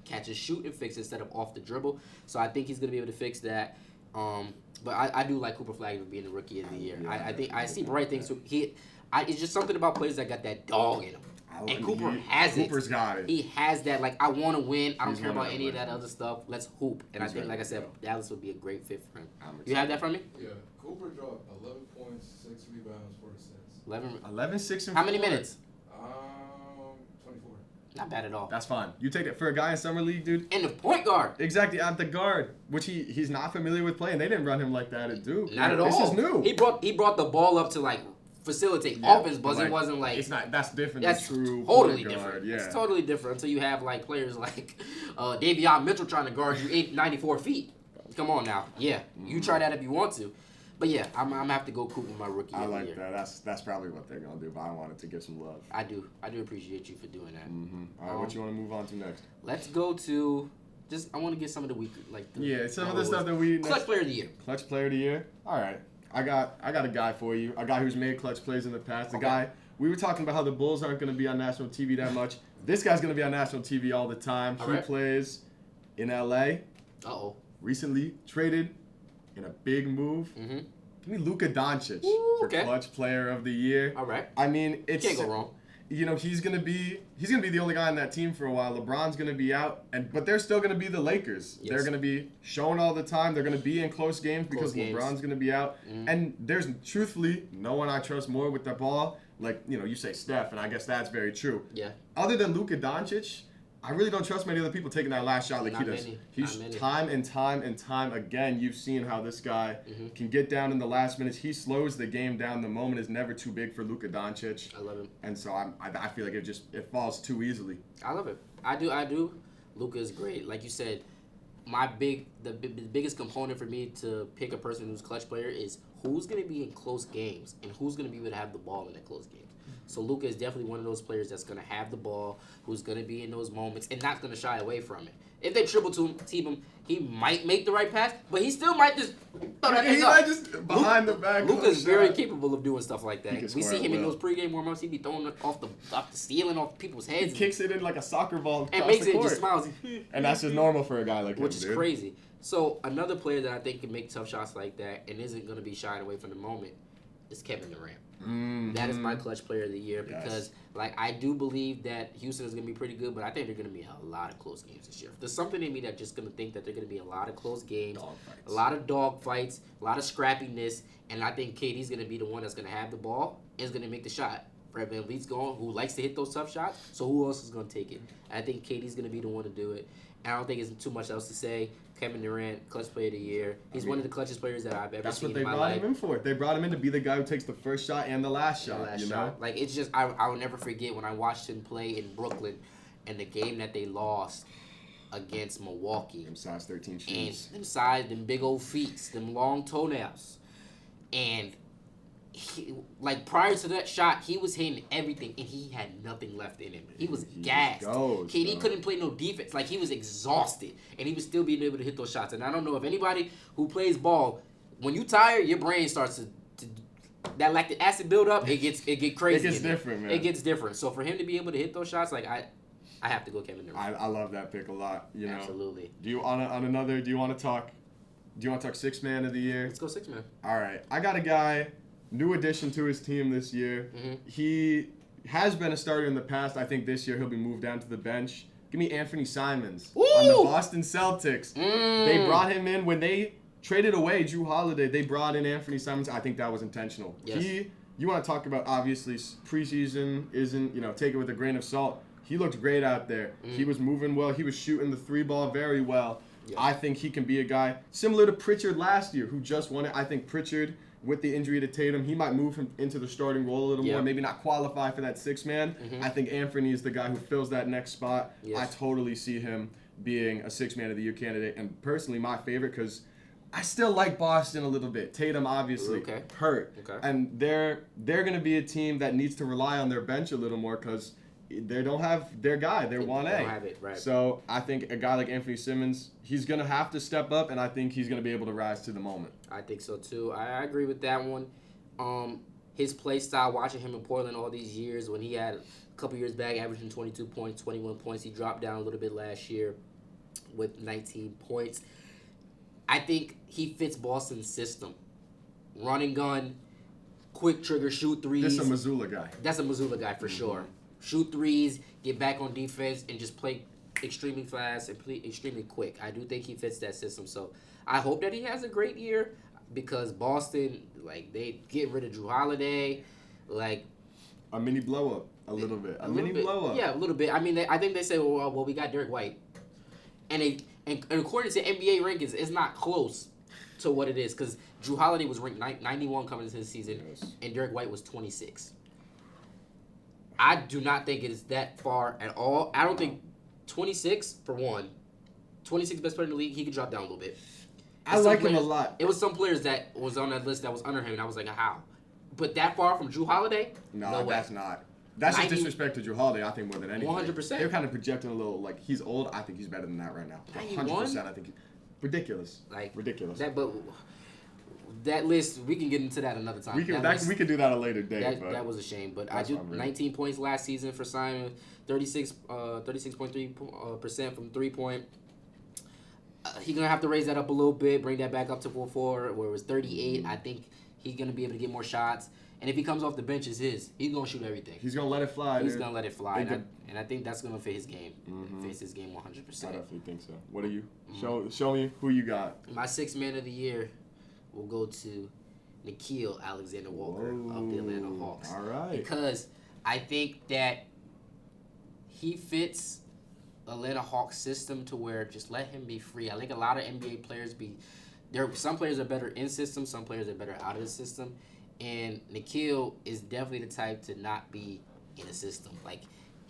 catch and shoot and fix instead of off the dribble. So I think he's going to be able to fix that. But I do like Cooper Flag for being the Rookie of the Year. Yeah, I think I see bright things. It's just something about players that got that dog in them. And Cooper has it. Cooper's got it. He has that, like, I want to win. I don't He's care one about of any of them. that other stuff. Let's hoop. And He's I think, ready like I to said, go. Dallas would be a great fit for him. I'm You have that from me? Yeah, Cooper dropped 11 points, 6 rebounds, 4 assists. 11. 11-6 and How many 4. minutes? 24. Not bad at all. That's fine. You take it for a guy in summer league, dude. And the point guard. Exactly, at the guard, which he's not familiar with playing. They didn't run him like that at Duke. Not at all. This is new. He brought the ball up to, like, facilitate Yeah, offense, but it wasn't like it's not. That's different. that's than true totally point guard. different. Yeah. It's totally different until you have like players like Davion Mitchell trying to guard you 94 feet. Come on now, yeah, you try that if you want to, but yeah, I'm gonna have to go Coop with my Rookie I of the like year. that. That's probably what they're gonna do. But I wanted to give some love. I do appreciate you for doing that. All right, what you want to move on to next? Let's go to I want to get some of the week Some of the stuff that we clutch player of the year. Clutch player of the year. All right, I got a guy for you. A guy who's made clutch plays in the past. A guy we were talking about how the Bulls aren't going to be on national TV that much. This guy's going to be on national TV all the time. All he right. plays in LA. Recently traded in a big move. Mm-hmm. Give me Luka Doncic for okay. clutch player of the year. All right. I mean, it's Can't go wrong. He's gonna be the only guy on that team for a while. LeBron's gonna be out, but they're still gonna be the Lakers. Yes. They're gonna be showing all the time. They're gonna be in close games because games. LeBron's gonna be out. Mm-hmm. And there's truthfully no one I trust more with the ball. Like you say Steph, and I guess that's very true. Yeah. Other than Luka Doncic, I really don't trust many other people taking that last shot like Not he does. many. He's Not many. time and time and time again. You've seen how this guy can get down in the last minutes. He slows the game down. The moment is never too big for Luka Doncic. I love him. And so I feel like it falls too easily. I love it. I do. Luka is great. Like you said, the biggest component for me to pick a person who's clutch player is who's going to be in close games and who's going to be able to have the ball in the close games. So Luka is definitely one of those players that's going to have the ball, who's going to be in those moments and not going to shy away from it. If they triple team him, he might make the right pass, but he still might just throw that He thing might up. just behind the back. Luka's shot. very capable of doing stuff like He that. can We score see at him in will. those pregame warm-ups. He be throwing it off the ceiling, off people's He heads, kicks it in like a soccer ball and across makes the it and court. just smiles. And that's just normal for a guy like him, Which is dude. crazy. So another player that I think can make tough shots like that and isn't going to be shying away from the moment is Kevin Durant. Mm-hmm. That is my clutch player of the year Yes. because, like, I do believe that Houston is going to be pretty good, but I think they're going to be a lot of close games this year. There's something in me that's just going to think that they're going to be a lot of close games, Dogfights. a lot of dog fights, a lot of scrappiness, and I think KD's going to be the one that's going to have the ball and is going to make the shot. Fred VanVleet's going, who likes to hit those tough shots, so who else is going to take it? I think KD's going to be the one to do it. And I don't think it's too much else to say. Kevin Durant, clutch player of the year. He's one of the clutchest players that I've ever That's seen what they in my brought life. him in for. They brought him in to be the guy who takes the first shot and the last The shot. last you know? shot. Like, it's just, I will never forget when I watched him play in Brooklyn and the game that they lost against Milwaukee. Them size 13 And shoes. them size, them big old feet, them long toenails. And like prior to that shot, he was hitting everything, and he had nothing left in him. He was He gassed. just goes, KD bro. couldn't play no defense. Like, he was exhausted, and he was still being able to hit those shots. And I don't know if anybody who plays ball, when you tired, your brain starts to that lactic acid build up. It gets crazy. It gets in there. different, man. It gets different. So for him to be able to hit those shots, like I have to go Kevin Durant. I love that pick a lot. You know. Absolutely. Do you want to talk sixth man of the year? Let's go 6 man. All right, I got a guy, new addition to his team this year. Mhm. He has been a starter in the past. I think this year he'll be moved down to the bench. Give me Anthony Simons on the Ooh! Boston Celtics. They brought him in when they traded away Drew Holiday. They brought in Anthony Simons. I think that was intentional. Yes. You want to talk about, obviously, preseason isn't, take it with a grain of salt. He looked great out there. He was moving well. He was shooting the 3-ball very well. Yeah. I think he can be a guy similar to Pritchard last year, who just won it. I think Pritchard, with the injury to Tatum, he might move him into the starting role a little Yeah. more, maybe not qualify for that 6-man. I think Anthony is the guy who fills that next spot. Yes. I totally see him being a 6-man of the year candidate, and personally my favorite because I still like Boston a little bit. Tatum obviously hurt, Okay. and they're going to be a team that needs to rely on their bench a little more because they don't have their guy. They're 1A. They don't have it, right. So I think a guy like Anthony Simmons, he's going to have to step up, and I think he's going to be able to rise to the moment. I think so too. I agree with that one. His play style, watching him in Portland all these years, when he had a couple years back averaging 22 points, 21 points, he dropped down a little bit last year with 19 points. I think he fits Boston's system. Run and gun, quick trigger, shoot threes. This is a Missoula guy. That's a Missoula guy for sure. Shoot threes, get back on defense, and just play extremely fast and play extremely quick. I do think he fits that system. So I hope that he has a great year because Boston, like, they get rid of Drew Holiday, like A mini blow up, a little bit. A mini bit. blow up. Yeah, a little bit. I mean, I think they say, well, we got Derek White, and according to NBA rankings, it's not close to what it is because Drew Holiday was ranked 91 coming into the season, Yes. and Derek White was 26. I do not think it is that far at all. I don't think 26 for one. 26 best player in the league. He could drop down a little bit. I And some like him a players- lot. It was some players that was on that list that was under him, and I was like, how? But that far from Drew Holiday? No, way. that's not. That's just 90 disrespect to Drew Holiday, I think, more than anything. 100%. They're kind of projecting a little, like, he's old. I think he's better than that right now. 91? 100%, I think. Ridiculous. Like Ridiculous. That list, we can get into that another time. we can That was- we can do that a later date, but that was a shame, but I that's do unreal. 19 points last season for Simon, 36.3% from 3-point. He's gonna have to raise that up a little bit, bring that back up to 4-4, where it was 38. I think he's gonna be able to get more shots, and if he comes off the bench, it's his. He's gonna shoot everything. he's gonna let it fly. He's dude. gonna let it fly, They and I think that's gonna fit his game. Mhm. Fits his game I 100%. definitely think so. What are you? Show me who you got. My 6th man of the year will go to Nikhil Alexander-Walker of the Atlanta Hawks. All right. Because I think that he fits Atlanta Hawks system to where just let him be free. I think a lot of NBA players some players are better in system, some players are better out of the system. And Nikhil is definitely the type to not be in a system. Like,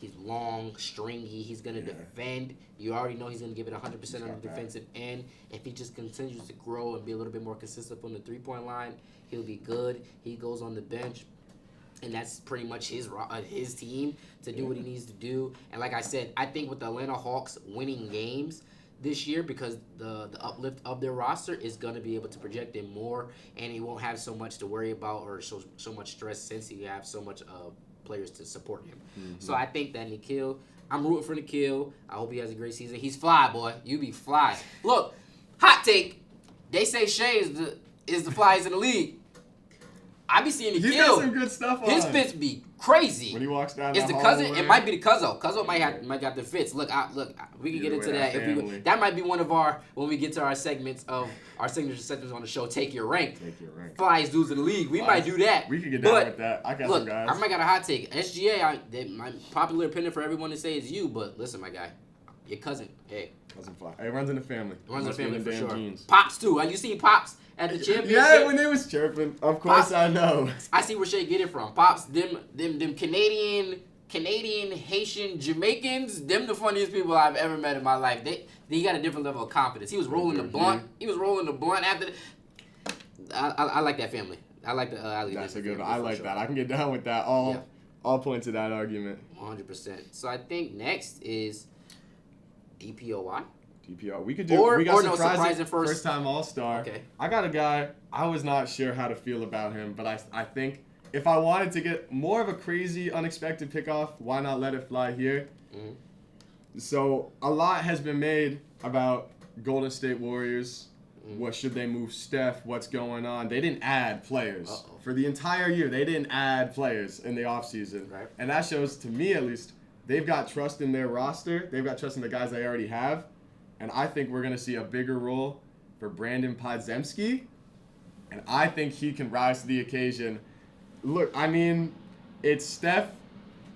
he's long, stringy, he's going to defend. You already know he's going to give it 100% on the defensive end. If he just continues to grow and be a little bit more consistent from the 3-point line, he'll be good. He goes on the bench, and that's pretty much his team to do what he needs to do. And like I said, I think with the Atlanta Hawks winning games, this year because the uplift of their roster is going to be able to project him more, and he won't have so much to worry about or so much stress since he have so much players to support him. So I think that Nikhil, I'm rooting for Nikhil. I hope he has a great season. He's fly, boy. You be fly. Look, hot take. They say Shea is the flyest in the league. I be seeing Nikhil. He's got some good stuff on. His fits be crazy. When he walks down It's the the cousin. hallway. It might be the Cuzzo. Cuzzo might got the fits. Look, we can get Either into way, that. that family. That might be one of our when we get to our segments of our signature segments on the show. Take your rank. Take your rank. Flyest dudes in the league. We might do that. We could get down But with that. I got look, some guys. I might got a hot take. SGA, my popular opinion for everyone to say is you, but listen, my guy, your cousin, hey, Doesn't fly. It runs in the family. runs the Must be family in for the damn sure. genes. Pops too. You seen Pops at the championship? Yeah, when they was chirping. Of course Pops. I know. I see where Shay get it from. Pops, them Canadian, Haitian, Jamaicans, them the funniest people I've ever met in my life. They got a different level of confidence. He was rolling the blunt. He was rolling the blunt after. I like that family. I like the. That's a good one. I like that. I can get down with that. All points of that argument. 100%. So I think next is DPOY. DPR. We got surprising first. first time All-Star. Okay. I got a guy, I was not sure how to feel about him, but I think if I wanted to get more of a crazy, unexpected pickoff, why not let it fly here? Mm-hmm. So a lot has been made about Golden State Warriors. Mm-hmm. What should they move Steph? What's going on? They didn't add players. Uh-oh. For the entire year, they didn't add players in the offseason. Right. And that shows, to me at least, they've got trust in their roster. They've got trust in the guys they already have. And I think we're going to see a bigger role for Brandon Podziemski. And I think he can rise to the occasion. Look, I mean, it's Steph,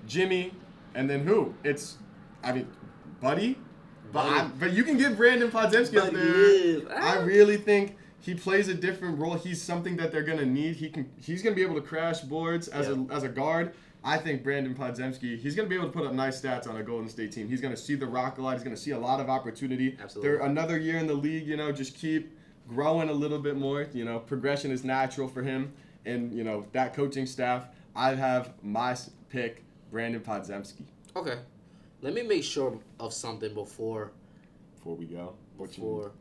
Jimmy, and then who? Buddy? But you can get Brandon Podziemski up there. I really think he plays a different role. He's something that they're going to need. He's going to be able to crash boards as a guard. I think Brandon Podziemski, he's going to be able to put up nice stats on a Golden State team. He's going to see the rock a lot. He's going to see a lot of opportunity. Absolutely. They're another year in the league, just keep growing a little bit more. Progression is natural for him. And, that coaching staff, I have my pick, Brandon Podziemski. Okay. Let me make sure of something before we go.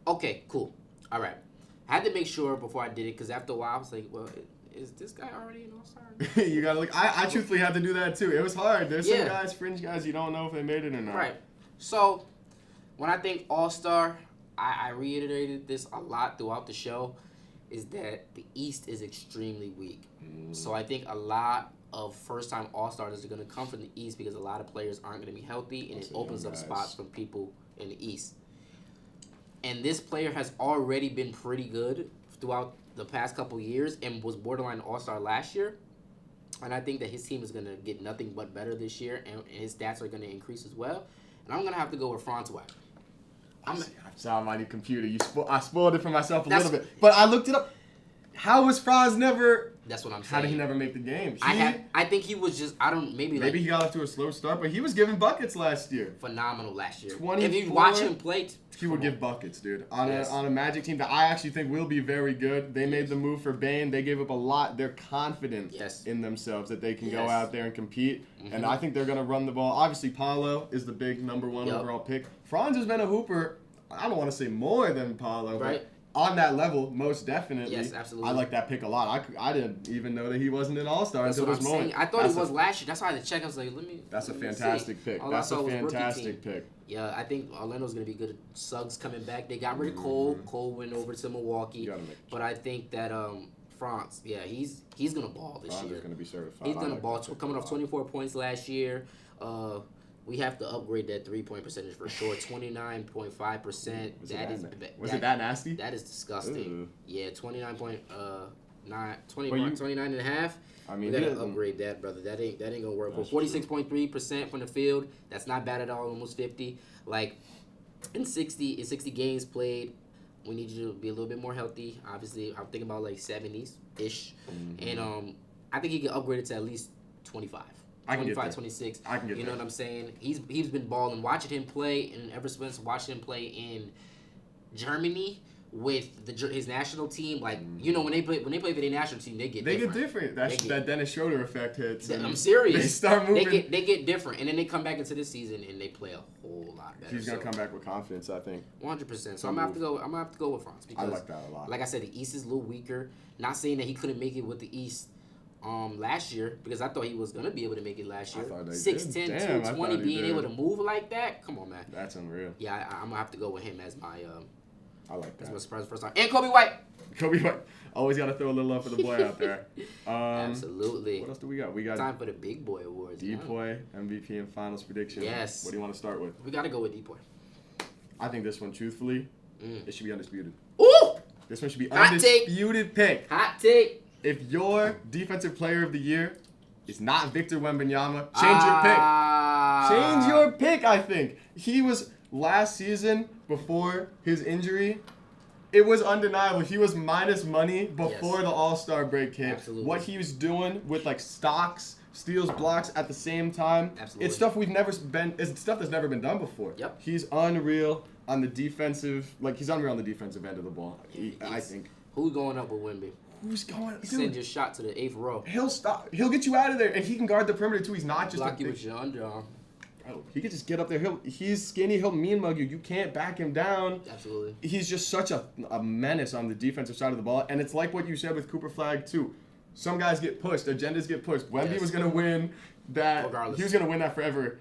Okay, cool. All right. I had to make sure before I did it because after a while I was like, well, is this guy already an All-Star? You gotta look. I truthfully had to do that too. It was hard. There's some Yeah. guys, fringe guys, you don't know if they made it or not. Right. So, when I think All-Star, I reiterated this a lot throughout the show, is that the East is extremely weak. So I think a lot of first-time All-Stars are going to come from the East because a lot of players aren't going to be healthy, and it opens up spots for people in the East. And this player has already been pretty good throughout the past couple years and was borderline All-Star last year. And I think that his team is going to get nothing but better this year, and his stats are going to increase as well. And I'm going to have to go with Franz Wagner. I saw on my new computer. I spoiled it for myself a little bit. But I looked it up. How was Franz never... That's what I'm saying. How did he never make the game? I think he was just, maybe he got off to a slow start, but he was giving buckets last year. Phenomenal last year. 24, if you watch him play... He would give buckets, dude. On a Magic team that I actually think will be very good. They made the move for Bane. They gave up a lot. They're confident in themselves that they can go out there and compete. Mm-hmm. And I think they're going to run the ball. Obviously, Paolo is the big number one overall pick. Franz has been a hooper, I don't want to say more than Paolo, but on that level, most definitely. Yes, absolutely. I like that pick a lot. I didn't even know that he wasn't an All-Star until this moment. I thought he was last year. That's why I had to check. I was like, let me. That's a fantastic pick. That's a fantastic pick. Yeah, I think Orlando's going to be good. Suggs coming back. They got rid of Cole. Cole went over to Milwaukee. But I think that Franz, he's going to ball this year. Franz is going to be certified. He's going to ball. Coming off 24 points last year. We have to upgrade that 3-point percentage for sure. 29.5%. Was it that nasty? That is disgusting. Ooh. Yeah, 29 and a half. I mean, we gotta upgrade that, brother. That ain't gonna work. But 46.3% from the field. That's not bad at all. Almost 50. Like in 60 games played, we need you to be a little bit more healthy. Obviously, I'm thinking about like 70s ish, and I think he can upgrade it to at least 25. 25, 26. I can get You know what I'm saying? He's been balling. Watching him play, and ever since watching him play in Germany with his national team, like when they play for their national team, they get different. That Dennis Schroeder effect hits. I'm serious. They start moving. They get different, and then they come back into this season and they play a whole lot better. He's gonna come back with confidence, I think. 100%. So I'm gonna have to go. I'm gonna have to go with France because I like that a lot. Like I said, the East is a little weaker. Not saying that he couldn't make it with the East. Last year, because I thought he was gonna be able to make it last year. 6'10", 220, being able to move like that. Come on, man. That's unreal. Yeah, I'm gonna have to go with him as my. I like that. As my surprise first time. And Kobe White. Kobe White. Always gotta throw a little love for the boy out there. Absolutely. What else do we got? We got time for the big boy awards. Depoy, MVP and finals prediction. Yes. What do you want to start with? We gotta go with Depoy. I think this one, truthfully, it should be undisputed. Ooh. This one should be Hot undisputed pick. Hot take. If your defensive player of the year is not Victor Wembanyama, change your pick. Change your pick, I think. He was last season before his injury. It was undeniable. He was minus money before the All-Star break hit. Absolutely. What he was doing with like stocks, steals, blocks at the same time. Absolutely. It's stuff that's never been done before. Yep. He's unreal on the defensive, he's unreal on the defensive end of the ball. I think. Who's going up with Wemby? Who's going? Send your shot to the 8th row. He'll stop. He'll get you out of there, and he can guard the perimeter too. He's not just block you with your underarm. Bro, he could just get up there. He's skinny. He'll mean mug you. You can't back him down. Absolutely. He's just such a menace on the defensive side of the ball, and it's like what you said with Cooper Flag too. Some guys get pushed. Agendas get pushed. Wemby was gonna win that. Regardless. He was gonna win that forever.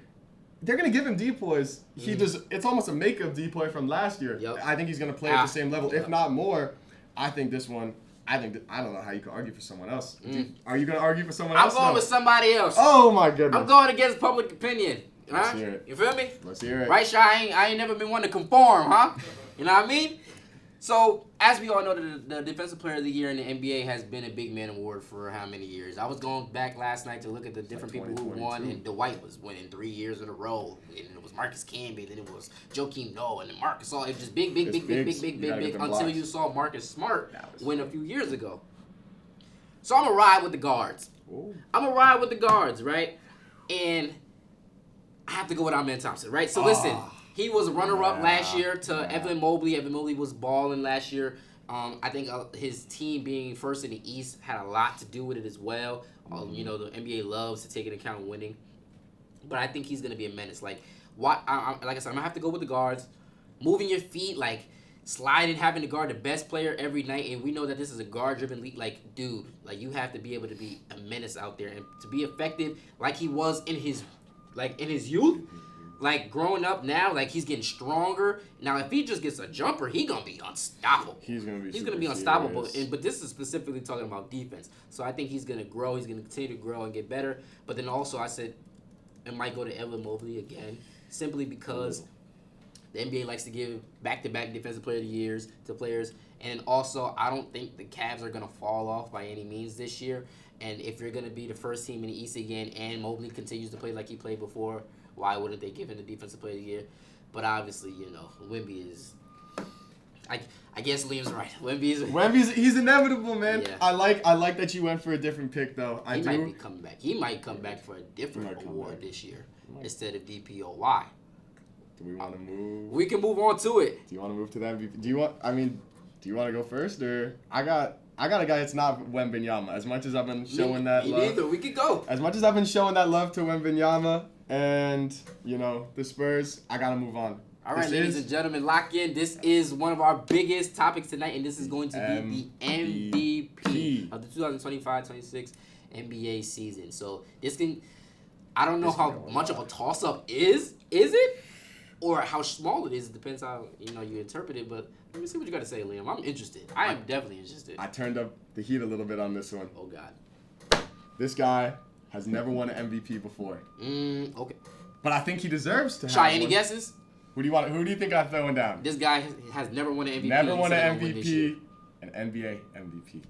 They're gonna give him Depoys. It's almost a make-up Depoy from last year. Yep. I think he's gonna play at the same level, if not more. I think this one. I don't know how you can argue for someone else. Are you gonna argue for someone else? I'm going with somebody else. Oh my goodness. I'm going against public opinion. Let's hear it. You feel me? Let's hear it. Right, Shy? I ain't never been one to conform, huh? You know what I mean? So, as we all know, the Defensive Player of the Year in the NBA has been a Big Man Award for how many years? I was going back last night to look at the different people who won, and Dwight was winning 3 years in a row. And it was Marcus Camby, then it was Joakim Noah, and then Marcus All. It was just big, until you saw Marcus Smart win a few years ago. So, I'm going to ride with the guards. Ooh. I'm going to ride with the guards, right? And I have to go with Amen Thompson, right? So, listen. He was a runner-up last year to Evan Mobley. Evan Mobley was balling last year. I think his team being first in the East had a lot to do with it as well. The NBA loves to take into account winning. But I think he's going to be a menace. Like I said, I'm going to have to go with the guards. Moving your feet, sliding, having to guard the best player every night. And we know that this is a guard-driven league. Dude, you have to be able to be a menace out there. And to be effective like he was in his youth. Growing up now, he's getting stronger. Now, if he just gets a jumper, he's going to be unstoppable. He's going to be unstoppable. But this is specifically talking about defense. So I think he's going to grow. He's going to continue to grow and get better. But then also I said it might go to Evan Mobley again, simply because the NBA likes to give back-to-back Defensive Player of the Years to players. And also, I don't think the Cavs are going to fall off by any means this year. And if you're going to be the first team in the East again and Mobley continues to play like he played before, why wouldn't they give him the Defensive Player of the Year? But obviously, Wemby is. I guess Liam's right. Wemby's he's inevitable, man. Yeah. I like that you went for a different pick though. He might be coming back. He might come back for a different award this year instead of DPOY. Do we want to move? We can move on to it. Do you want to move to the MVP? Do you want to go first, or I got a guy that's not Wembanyama. As much as I've been showing that love. Neither. We could go. As much as I've been showing that love to Wembanyama and the Spurs, I gotta move on. All right, ladies and gentlemen, lock in. This is one of our biggest topics tonight, and this is going to be the MVP of the 2025-26 NBA season. So I don't know how much of a toss-up is it? Or how small it is. It depends how you interpret it, but let me see what you got to say, Liam. I'm interested. I am definitely interested. I turned up the heat a little bit on this one. Oh, God. This guy has never won an MVP before. Okay. But I think he deserves to have Try any one. guesses? Who do you think I'm throwing down? This guy has never won an MVP. Never won an MVP, an NBA MVP.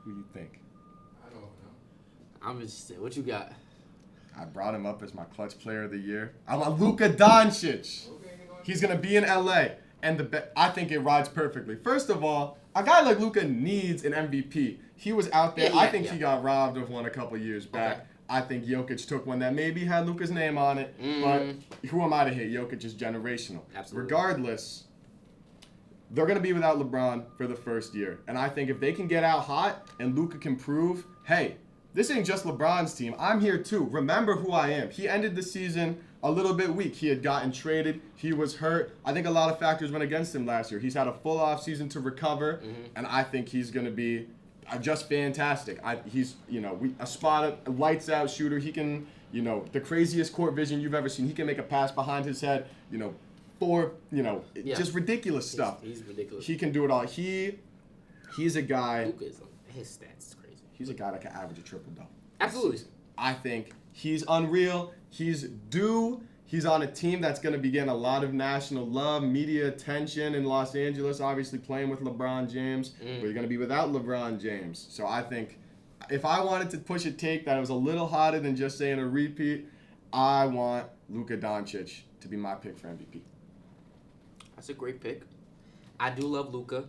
Who do you think? I don't know. I'm interested. What you got? I brought him up as my clutch player of the year. I want Luka Doncic. He's going to be in LA. And I think it rides perfectly. First of all, a guy like Luka needs an MVP. He was out there. I think he got robbed of one a couple years back. Okay. I think Jokic took one that maybe had Luka's name on it. But who am I to hate? Jokic is generational. Absolutely. Regardless, they're going to be without LeBron for the first year. And I think if they can get out hot and Luka can prove, hey, this ain't just LeBron's team. I'm here too. Remember who I am. He ended the season a little bit weak. He had gotten traded. He was hurt. I think a lot of factors went against him last year. He's had a full off season to recover, and I think he's going to be just fantastic. He's, a spot, a lights out shooter. He can, the craziest court vision you've ever seen. He can make a pass behind his head, just ridiculous stuff. He's ridiculous. He can do it all. He's a guy. Luka is his stats is crazy. He's a guy that can average a triple-double. Absolutely. I think he's unreal. He's due. He's on a team that's going to be getting a lot of national love, media attention in Los Angeles, obviously playing with LeBron James. But you're going to be without LeBron James. So I think if I wanted to push a take that was a little hotter than just saying a repeat, I want Luka Doncic to be my pick for MVP. That's a great pick. I do love Luka.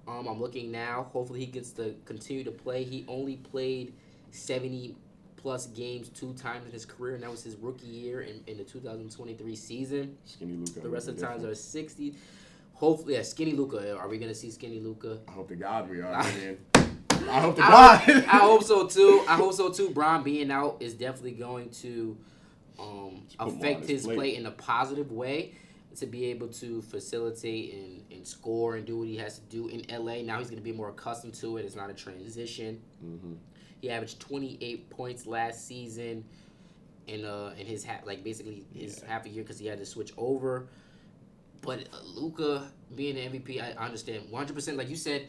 I'm looking now. Hopefully he gets to continue to play. He only played 70-plus games 2 times in his career, and that was his rookie year in the 2023 season. Skinny Luka. The rest of the times are 60. Hopefully, Skinny Luka. Are we going to see Skinny Luka? I hope to God we are. I hope to God. I hope so, too. Bron being out is definitely going to affect his play in a positive way, to be able to facilitate and score and do what he has to do in LA. Now he's going to be more accustomed to it. It's not a transition. He averaged 28 points last season in his half a year because he had to switch over. But Luka being the MVP, I understand 100%. Like you said,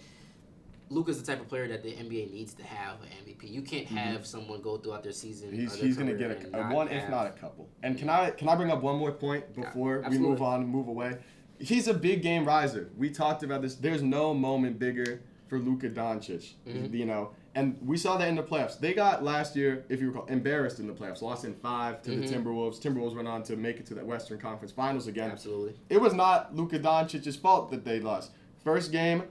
Luka's the type of player that the NBA needs to have an MVP. You can't have someone go throughout their season. He's going to get a one, if not a couple. And can I bring up one more point before we move on and move away? He's a big game riser. We talked about this. There's no moment bigger for Luka Doncic. And we saw that in the playoffs. They got last year, if you recall, embarrassed in the playoffs. Lost in 5 to the Timberwolves. Timberwolves went on to make it to the Western Conference Finals again. Absolutely. It was not Luka Doncic's fault that they lost. First game,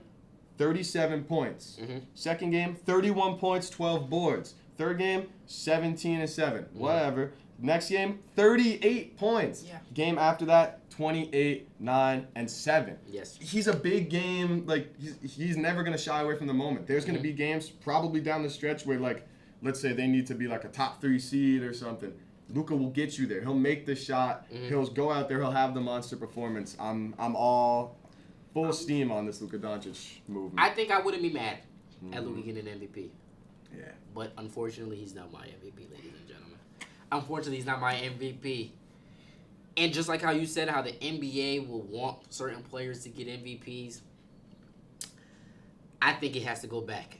37 points. Second game, 31 points, 12 boards. Third game, 17 and 7. Whatever. Next game, 38 points. Yeah. Game after that, 28, 9, and 7. Yes. He's a big game. Like, he's never going to shy away from the moment. There's going to be games probably down the stretch where, like, let's say they need to be like a top 3 seed or something. Luka will get you there. He'll make the shot. He'll go out there. He'll have the monster performance. I'm all full steam on this Luka Doncic movement. I think I wouldn't be mad at Luka getting an MVP. Yeah. But unfortunately, he's not my MVP, ladies and gentlemen. Unfortunately, he's not my MVP. And just like how you said, how the NBA will want certain players to get MVPs, I think it has to go back.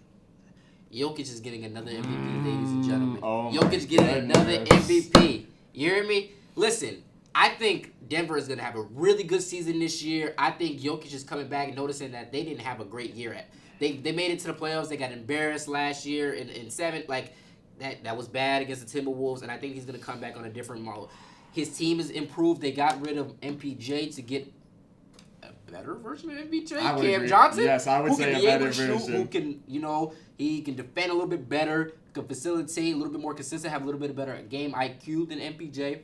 Jokic is getting another MVP, ladies and gentlemen. Jokic getting another MVP. You hear me? Listen, I think Denver is going to have a really good season this year. I think Jokic is coming back and noticing that they didn't have a great year. They made it to the playoffs. They got embarrassed last year in 7. Like, that was bad against the Timberwolves, and I think he's going to come back on a different model. His team is improved. They got rid of MPJ to get a better version of MPJ. Cam agree. Johnson? Yes, I would say a better version. Who can, he can defend a little bit better, can facilitate a little bit more consistent, have a little bit better game IQ than MPJ.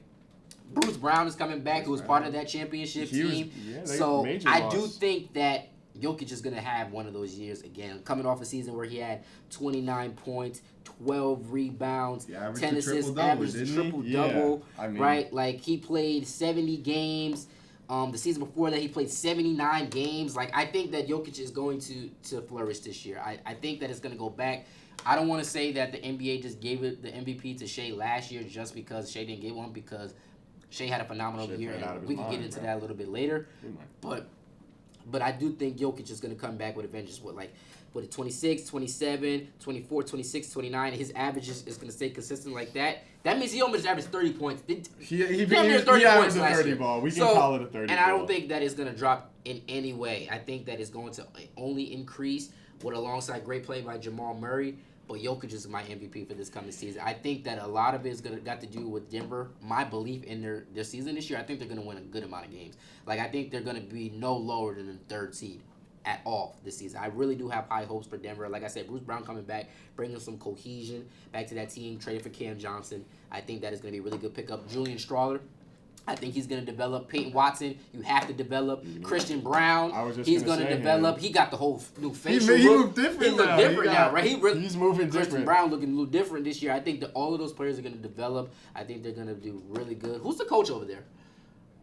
Bruce Brown is coming back, who was part of that championship team. So I do think that Jokic is going to have one of those years again, coming off a season where he had 29 points, 12 rebounds, 10 assists, averaged a triple-double, right? Like, he played 70 games. The season before that, he played 79 games. Like, I think that Jokic is going to flourish this year. I think that it's going to go back. I don't want to say that the NBA just gave it the MVP to Shea last year just because Shea didn't get one, because Shea had a phenomenal year, and we can get into that a little bit later. But I do think Jokic is going to come back with a vengeance with 26, 27, 24, 26, 29. His average is going to stay consistent like that. That means he almost averaged 30 points. He averaged 30 points last 30 year. ball. We can call it a 30 ball. And I don't think that is going to drop in any way. I think that it's going to only increase with alongside great play by Jamal Murray. But Jokic is my MVP for this coming season. I think that a lot of it is got to do with Denver. My belief in their season this year, I think they're going to win a good amount of games. Like, I think they're going to be no lower than the 3rd seed at all this season. I really do have high hopes for Denver. Like I said, Bruce Brown coming back, bringing some cohesion back to that team, traded for Cam Johnson. I think that is going to be a really good pickup. Julian Strawler, I think he's going to develop Peyton Watson. You have to develop Christian Brown. I was just he's gonna going to say develop. him. He got the whole new facial He look. moved different He look now. different now, right? He's moving Christian different. Brown looking a little different this year. I think that all of those players are going to develop. I think they're going to do really good. Who's the coach over there?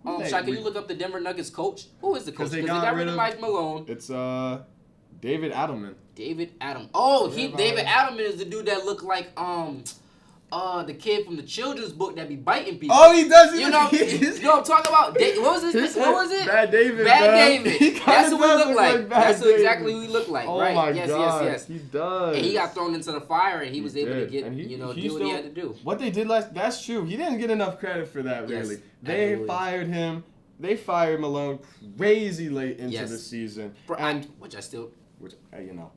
Shaq, can you look up the Denver Nuggets coach? Who is the coach? Because they got rid of Mike Malone. It's David Adelman. David Adam. Oh, David Adelman is the dude that looked like the kid from the children's book that be biting people. Oh, he does. You know what I'm talking about? What was his? What was it? Bad David. Bad David. That's who we look like. That's David. Exactly who we look like. Oh right? my Yes, God. Yes. He does. And he got thrown into the fire, and he was able to get do what he had to do. What they did last, that's true. He didn't get enough credit for that. Yes, really, they fired him. They fired Malone crazy late into the season, which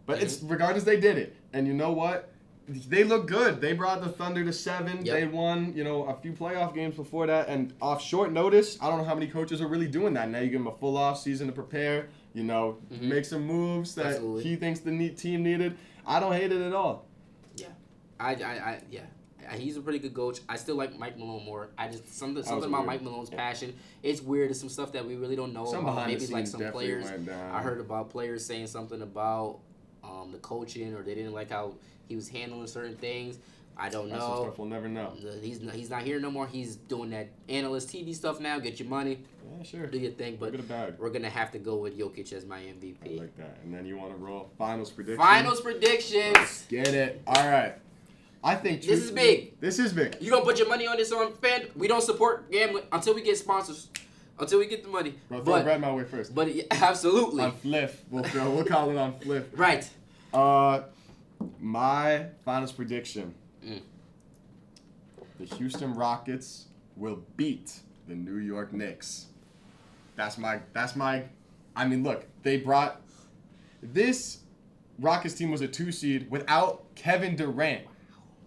but it's regardless they did it, and you know what? They look good. They brought the Thunder to 7. Yep. They won, a few playoff games before that, and off short notice. I don't know how many coaches are really doing that. Now you give them a full off season to prepare. Make some moves that he thinks the team needed. I don't hate it at all. Yeah, he's a pretty good coach. I still like Mike Malone more. I just something about Mike Malone's passion. It's weird. It's some stuff that we really don't know about. Maybe like some players. I heard about players saying something about the coaching, or they didn't like how he was handling certain things. I don't know. That's some stuff we'll never know. He's not here no more. He's doing that analyst TV stuff now. Get your money. Yeah, sure. Do your thing. But we're gonna have to go with Jokic as my MVP. I like that. And then you want to roll finals predictions. Finals predictions. Let's get it. All right. I think this is big. This is big. You gonna put your money on this on Fan? We don't support gambling until we get sponsors, until we get the money. Bro, throw bread my way first. But absolutely. On Fliff, we'll call it on Fliff. Right. My finals prediction: the Houston Rockets will beat the New York Knicks. That's my. I mean, look, they brought this Rockets team was a 2 seed without Kevin Durant.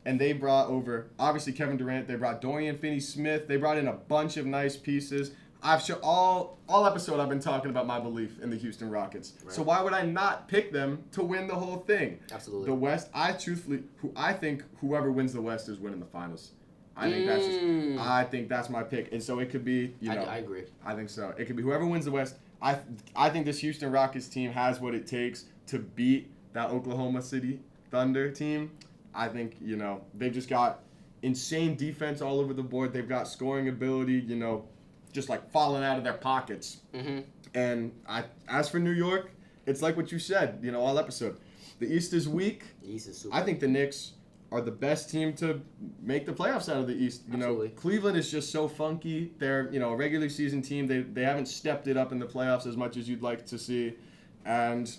And they brought over, obviously, Kevin Durant. They brought Dorian Finney-Smith. They brought in a bunch of nice pieces. All episode I've been talking about my belief in the Houston Rockets. Right. So why would I not pick them to win the whole thing? Absolutely. The West, I think whoever wins the West is winning the finals. I think that's my pick. And so it could be, I agree. I think so. It could be whoever wins the West. I think this Houston Rockets team has what it takes to beat that Oklahoma City Thunder team. I think, they've just got insane defense all over the board. They've got scoring ability, just like falling out of their pockets. Mm-hmm. And as for New York, it's like what you said, all episode. The East is weak. The East is super. I think the Knicks are the best team to make the playoffs out of the East. Absolutely. Cleveland is just so funky. They're, a regular season team. They haven't stepped it up in the playoffs as much as you'd like to see. And,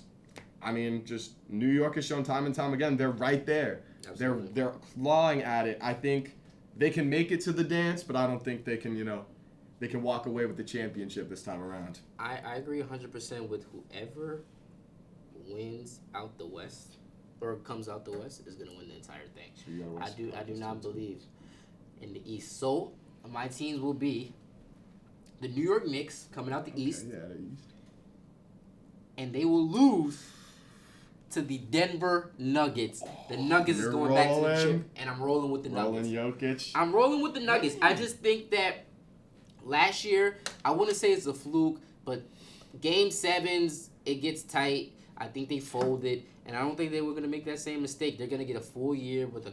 I mean, just New York has shown time and time again, they're right there. Absolutely. They're clawing at it. I think they can make it to the dance, but I don't think they can, they can walk away with the championship this time around. I agree 100% with whoever wins out the West or comes out the West is going to win the entire thing. So I do not believe in the East. So my teams will be the New York Knicks coming out the East. Yeah, the East. And they will lose to the Denver Nuggets. The Nuggets is going back to the chip, and I'm rolling with the Nuggets. Jokic. I'm rolling with the Nuggets. I just think that last year, I wouldn't say it's a fluke, but Game 7s, it gets tight. I think they folded, and I don't think they were going to make that same mistake. They're going to get a full year with a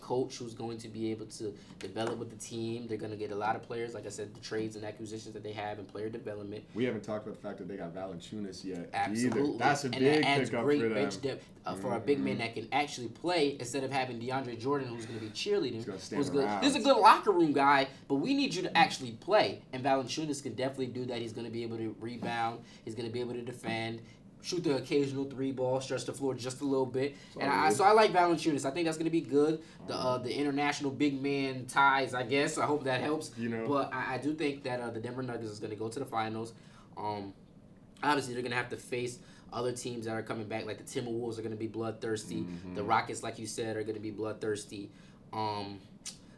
coach who's going to be able to develop with the team. They're going to get a lot of players, like I said, the trades and acquisitions that they have and player development. We haven't talked about the fact that they got Valanciunas yet. Absolutely. Either. That's a and big that adds pickup great for them. bench depth for a big man that can actually play instead of having DeAndre Jordan, who's going to be cheerleading. He's going to stand around. He's a good locker room guy, but we need you to actually play. And Valanciunas can definitely do that. He's going to be able to rebound. He's going to be able to defend. Shoot the occasional 3-ball, stretch the floor just a little bit. So I like Valanciunas. I think that's going to be good. The international big man ties, I guess. I hope that helps. But I do think that the Denver Nuggets is going to go to the finals. Obviously, they're going to have to face other teams that are coming back. Like the Timberwolves are going to be bloodthirsty. Mm-hmm. The Rockets, like you said, are going to be bloodthirsty.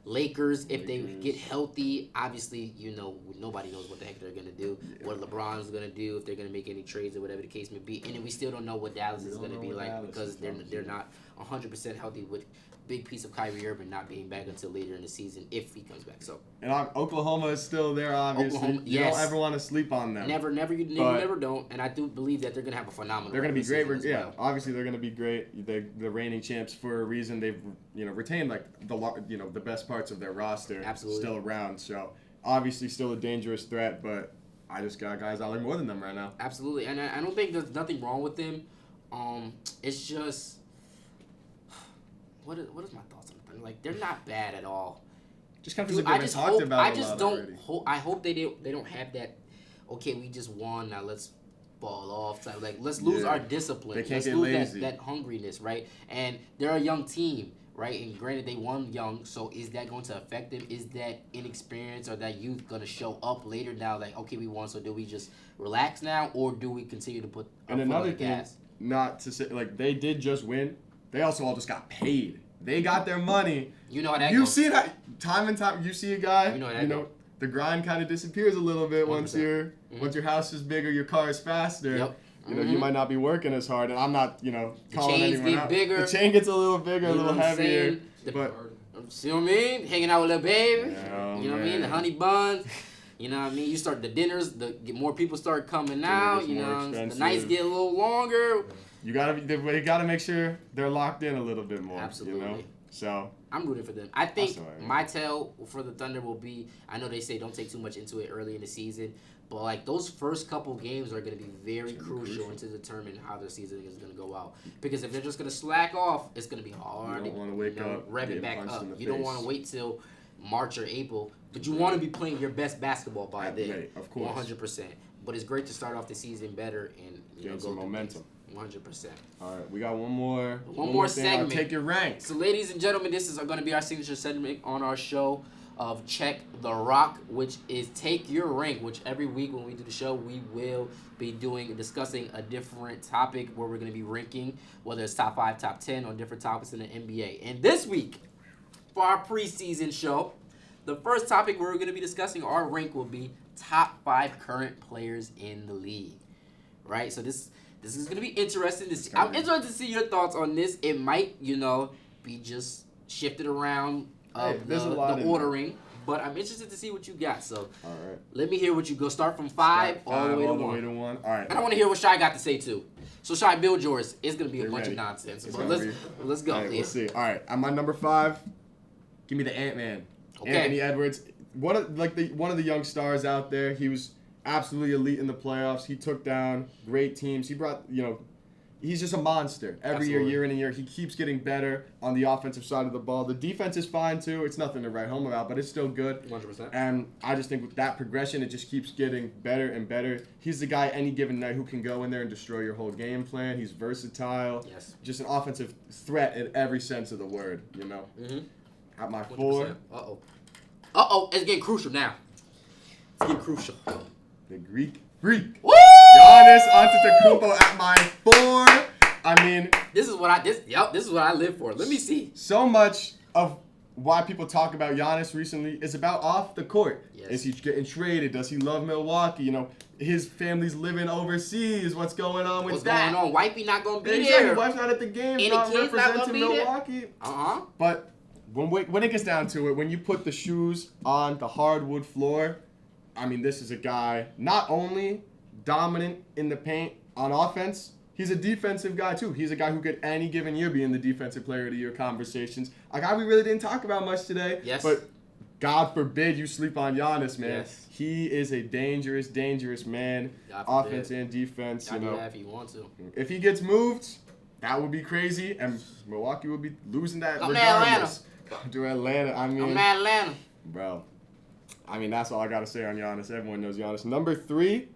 Lakers, if they get healthy, obviously, nobody knows what the heck they're going to do, what LeBron's going to do, if they're going to make any trades or whatever the case may be. And then we still don't know what Dallas is going to be like because they're not 100% healthy with big piece of Kyrie Irving not being back until later in the season if he comes back. So And Oklahoma is still there, obviously. Oklahoma, You yes. don't ever want to sleep on them. you never don't. And I do believe that they're gonna have a phenomenal. They're going to be great. season as Yeah, well. obviously they're going to be great. They're the reigning champs for a reason. They've retained like the best parts of their roster Absolutely. still around. So obviously still a dangerous threat, but I just got guys I like more than them right now. Absolutely, and I don't think there's nothing wrong with them. It's just what is my thoughts on them? Like they're not bad at all. Just kind of Dude, because they've been talked about I a just lot don't. already. I hope they don't have that. Okay, we just won. Now let's fall off. Type. Like let's lose Yeah. our discipline. They can't Let's get lose lazy. that hungriness, right? And they're a young team, right? And granted, they won young. So is that going to affect them? Is that inexperience or that youth going to show up later now? Like okay, we won. So do we just relax now, or do we continue to put our And foot on another the thing, gas? not to say like they did just win. They also all just got paid. They got their money. You know how that You've goes. seen that time and time. You see a guy. You know how that goes. The grind kind of disappears a little bit once 100%. once your house is bigger, your car is faster. Yep. You Mhm. might not be working as hard, and I'm not, calling chains anyone get out. bigger. The chain gets a little bigger, a You know little what I'm heavier. saying? But See what I mean? Hanging out with little baby. Yeah, You know what I mean? The man. honey buns. You know what I mean? You start the dinners. More people start coming out. gets You more know, the expensive. nights get a little longer. you gotta make sure they're locked in a little bit more. Absolutely. So I'm rooting for them. I think That's all right. my tell for the Thunder will be. I know they say don't take too much into it early in the season, but like those first couple games are going to be very It's gonna be crucial crucial. to determine how their season is going to go out. Because if they're just going to slack off, it's going to be hard. You don't wanna wake up rev it getting back punched up. in the You don't face. want to wait till March or April, but you want to be playing your best basketball by then. Right, of course. 100%. But it's great to start off the season better and Gain some momentum. 100%. all right, we got one more. One more thing. I'll segment. take your rank. So, ladies and gentlemen, this is going to be our signature segment on our show of Check the Rock, which is Take Your Rank, which every week when we do the show, we will be discussing a different topic where we're going to be ranking, whether it's top 5, top 10, or different topics in the NBA. And this week, for our preseason show, the first topic we're going to be discussing, our rank will be top 5 current players in the league. Right? So this is going to be interesting to see. I'm interested to see your thoughts on this. It might, be just shifted around Hey, of there's a the lot in there. ordering. But I'm interested to see what you got. So All right. let me hear what you go. Start from 5 all the way to all the 1. way to 1. All right. And I want to hear what Shy got to say too. So Shy, build yours. It's going to be a Get bunch ready. of nonsense. It's But gonna let's go. All right, Yeah. we'll see. All right, I'm on number 5. Give me the Ant-Man. Okay. Anthony Edwards. One of the young stars out there. He was absolutely elite in the playoffs. He took down great teams. He brought, he's just a monster. Every Absolutely. year in and year, he keeps getting better on the offensive side of the ball. The defense is fine too. It's nothing to write home about, but it's still good. 100%. And I just think with that progression, it just keeps getting better and better. He's the guy any given night who can go in there and destroy your whole game plan. He's versatile. Yes. Just an offensive threat in every sense of the word, Mm-hmm. At my 4, Uh-oh. It's getting crucial now. It's getting crucial. the Greek Freak. Woo! Giannis Antetokounmpo at my 4. I mean, This is what I live for. Let me see. so much of why people talk about Giannis recently is about off the court. Yes. Is he getting traded? Does he love Milwaukee? His family's living overseas. What's going on with What's that? going on? Wifey not gonna be Exactly. there. Wife's not at the game. Any Not kids not gonna representing be there? Milwaukee. Uh-huh. But when it gets down to it, when you put the shoes on the hardwood floor, I mean, this is a guy not only dominant in the paint on offense, he's a defensive guy too. He's a guy who could any given year be in the defensive player of the year conversations. A guy we really didn't talk about much today. Yes. But God forbid you sleep on Giannis, man. Yes. He is a dangerous, dangerous man, God forbid. offense and defense. Y'all do that if you want to. If he gets moved, that would be crazy, and Milwaukee would be losing that Come to regardless. Come to Atlanta. I mean, I'm at Atlanta. bro. I mean, that's all I gotta say on Giannis. Everyone knows Giannis. Number 3,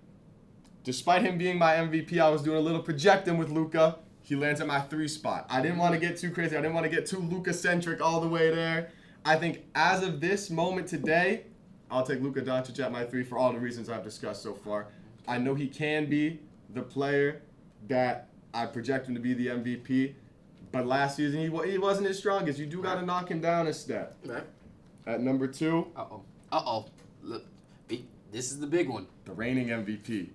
despite him being my MVP, I was doing a little projecting with Luka. He lands at my 3 spot. I didn't want to get too crazy. I didn't want to get too Luka-centric all the way there. I think as of this moment today, I'll take Luka Doncic at my 3 for all the reasons I've discussed so far. I know he can be the player that I project him to be the MVP, but last season he wasn't his strongest. You do got to knock him down a step. Right. At number 2, Uh-oh. Look, this is the big one. the reigning MVP,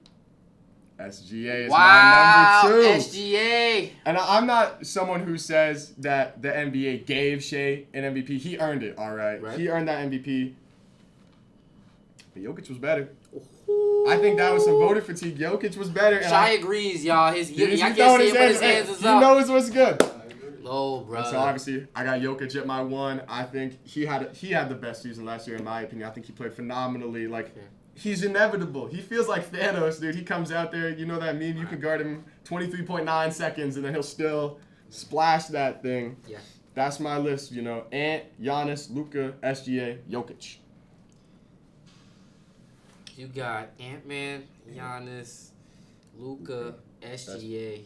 SGA is Wow, my number 2. SGA. And I'm not someone who says that the NBA gave Shea an MVP. He earned it, all right? He earned that MVP. But Jokic was better. I think that was some voter fatigue. Jokic was better. And Shai agrees, y'all. I can't see him, but his hands is He up. knows what's good. Oh, brother. So obviously, I got Jokic at my 1. I think he had the best season last year, in my opinion. I think he played phenomenally. Like, he's inevitable. He feels like Thanos, dude. He comes out there, you know that meme? You can guard him 23.9 seconds, and then he'll still splash that thing. Yeah. That's my list, you know. Ant, Giannis, Luka, SGA, Jokic. You got Ant-Man, Giannis, Luka, SGA,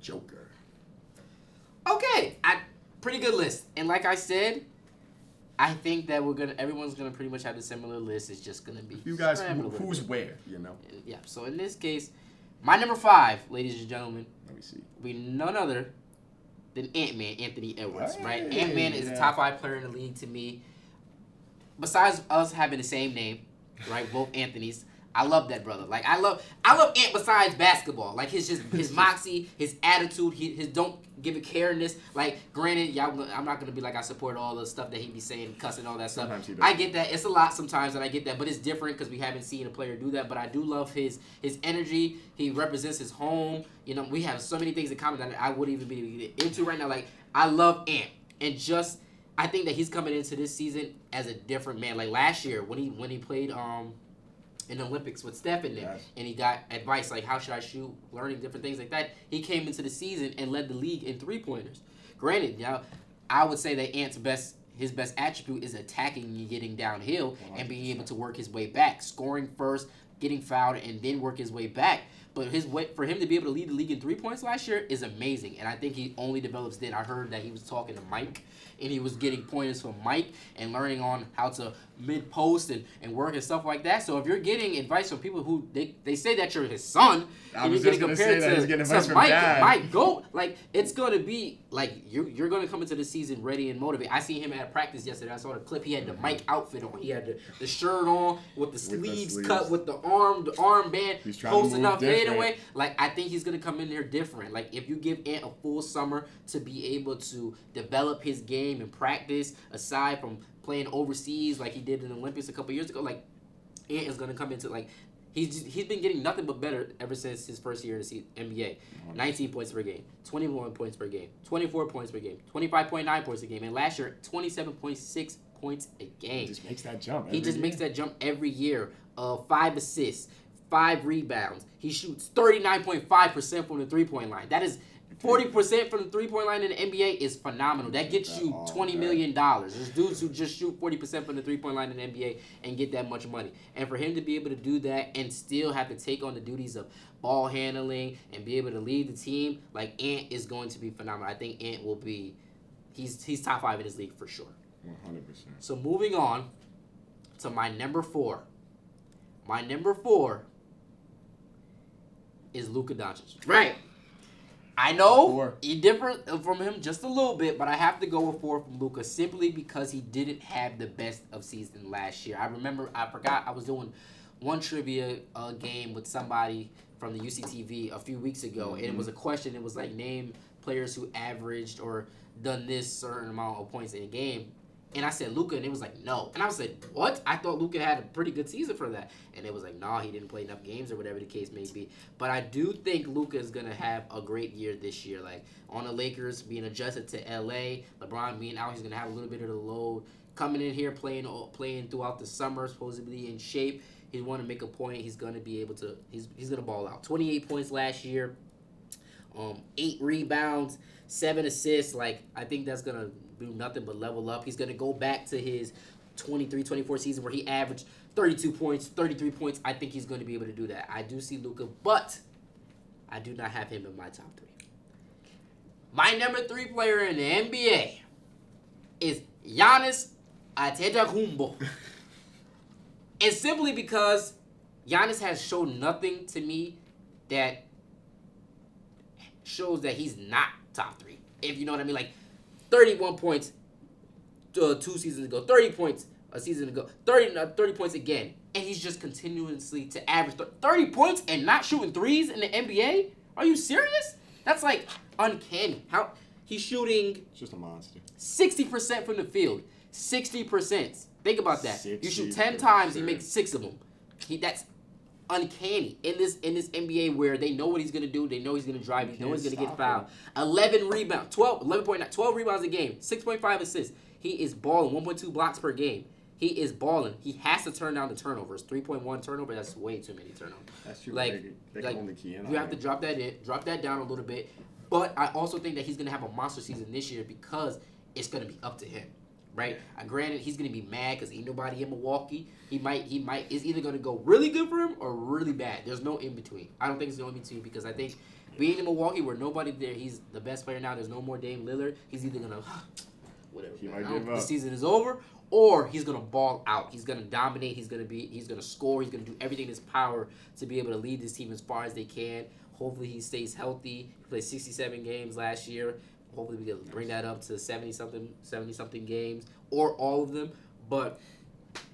Joker. Okay, pretty good list. And like I said, I think that everyone's gonna pretty much have a similar list. It's just gonna be You guys, who's where, you know? Yeah. So in this case, my number 5, ladies and gentlemen, Let me see. will be none other than Ant-Man, Anthony Edwards. Hey, right? Ant-Man is a yeah. top 5 player in the league to me. Besides us having the same name, right? Both Anthony's. I love that brother. Like I love Ant besides basketball. Like his moxie, his attitude, his don't give a careness. Like granted, I'm not gonna be like I support all the stuff that he be saying, cussing, all that stuff. Sometimes he does. I get that. It's a lot sometimes, and I get that. But it's different because we haven't seen a player do that. But I do love his energy. He represents his home. You know, we have so many things in common that I wouldn't even be into right now. Like I love Ant, and just I think that he's coming into this season as a different man. Like last year when he played in the Olympics with Steph in there, and he got advice like how should I shoot, learning different things like that. He came into the season and led the league in 3-pointers. Granted, now I would say that Ant's his best attribute is attacking and getting downhill 100%. And being able to work his way back, scoring first, getting fouled, and then work his way back. But for him to be able to lead the league in 3 points last year is amazing, and I think he only develops then. I heard that he was talking to Mike, and he was getting pointers from Mike and learning on how to mid-post and work and stuff like that. So if you're getting advice from people who they say that you're his son, and you're getting compared to Mike GOAT, like it's gonna be like you're gonna come into the season ready and motivated. I seen him at practice yesterday. I saw the clip. He had the Mike outfit on. He had the shirt on with the sleeves cut with the armband posting up fadeaway. Like I think he's gonna come in there different. Like if you give Ant a full summer to be able to develop his game and practice aside from playing overseas like he did in the Olympics a couple years ago, like Ant is gonna come into like he's been getting nothing but better ever since his first year in the NBA. 19 points per game, 21 points per game, 24 points per game, 25.9 points a game, and last year 27.6 points a game. He just makes that jump. Makes that jump every year. 5 assists, 5 rebounds. He shoots 39.5% from the 3-point line. That is 40% from the 3-point line in the NBA is phenomenal. That gets you $20 million. There's dudes who just shoot 40% from the 3-point line in the NBA and get that much money. And for him to be able to do that and still have to take on the duties of ball handling and be able to lead the team, like Ant is going to be phenomenal. I think Ant will be, he's top 5 in his league for sure. 100%. So moving on to my number 4. My number 4 is Luka Doncic. Right. I know he different from him just a little bit, but I have to go with 4 from Luka simply because he didn't have the best of season last year. I forgot I was doing one trivia game with somebody from the UCTV a few weeks ago, and it was a question. It was like name players who averaged or done this certain amount of points in a game. And I said Luka, and it was like, no. And I said, what? I thought Luka had a pretty good season for that. And it was like, nah, he didn't play enough games or whatever the case may be. But I do think Luka is going to have a great year this year. Like, on the Lakers, being adjusted to L.A., LeBron being out, he's going to have a little bit of the load. Coming in here, playing throughout the summer, supposedly in shape. He want to make a point. He's going to be able to, he's going to ball out. 28 points last year, 8 rebounds, 7 assists. Like, I think that's going to do nothing but level up. He's going to go back to his 23-24 season where he averaged 32 points, 33 points. I think he's going to be able to do that. I do see Luka, but I do not have him in my top 3. My number 3 player in the NBA is Giannis Antetokounmpo. And simply because Giannis has shown nothing to me that shows that he's not top 3. If you know what I mean. Like, 31 points 2 seasons ago, 30 points a season ago, 30 points again. and he's just continuously to average 30 points and not shooting threes in the NBA? Are you serious? That's like uncanny. How he's shooting It's just a monster. 60% from the field. 60%. Think about that. You shoot 10 times, you make 6 of them. That's uncanny in this NBA where they know what he's gonna do. They know he's gonna drive. They know he's gonna get fouled. 11 rebounds, 12 rebounds a game, 6.5 assists. He is balling. 1.2 blocks per game. He is balling. He has to turn down the turnovers. 3.1 turnover. That's way too many turnovers. That's true. Like, they can only key in. You have to drop that down a little bit. But I also think that he's gonna have a monster season this year because it's gonna be up to him. Right? Granted, he's gonna be mad because ain't nobody in Milwaukee. He might. It's either gonna go really good for him or really bad. There's no in between. I don't think it's no in between because I think being in Milwaukee where nobody there, he's the best player now. There's no more Dame Lillard. He's either gonna whatever. He might give up. The season is over, or he's gonna ball out. He's gonna dominate. He's gonna score. He's gonna do everything in his power to be able to lead this team as far as they can. Hopefully, he stays healthy. He played 67 games last year. Hopefully we can bring that up to 70-something games or all of them. But,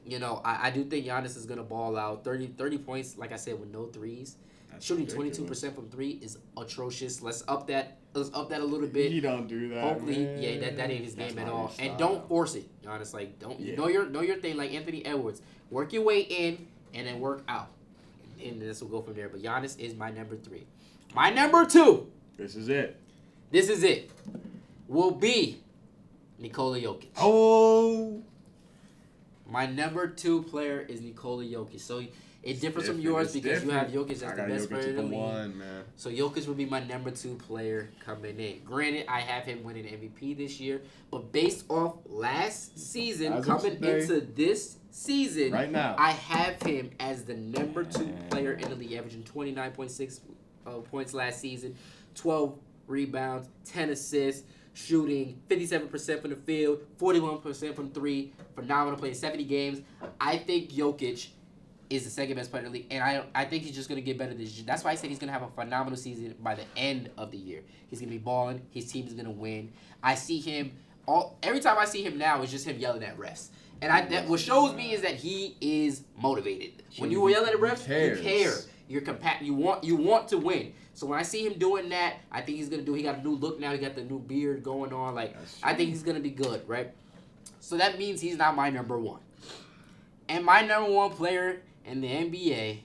I do think Giannis is going to ball out. 30 points, like I said, with no threes. That's Shooting ridiculous. 22% from 3 is atrocious. Let's up that a little bit. He don't do that. Hopefully, man. that ain't his That's game at not all. his And style. don't force it, Giannis. Like, don't Yeah. know your thing like Anthony Edwards. Work your way in and then work out. And this will go from there. But Giannis is my number 3. My number 2. This is it. Will be Nikola Jokic. Oh. My number 2 player is Nikola Jokic. So it differs from yours because you have Jokic as the best player in the league. Man. So Jokic will be my number 2 player coming in. Granted, I have him winning MVP this year, but based off last season, As of coming today, into this season, right now, I have him as the number 2 player in the league, averaging 29.6 points last season, 12 rebounds, 10 assists, shooting 57% from the field, 41% from 3, phenomenal, playing 70 games. I think Jokic is the second best player in the league, and I think he's just going to get better this year. That's why I said he's going to have a phenomenal season by the end of the year. He's going to be balling. His team is going to win. I see him, every time I see him now, it's just him yelling at refs. And what shows me is that he is motivated. When you yell at refs, you care. You're you want to win. So when I see him doing that, I think he's gonna do. He got a new look now. He got the new beard going on. Like I think he's gonna be good, right? So that means he's not my number 1. And my number 1 player in the NBA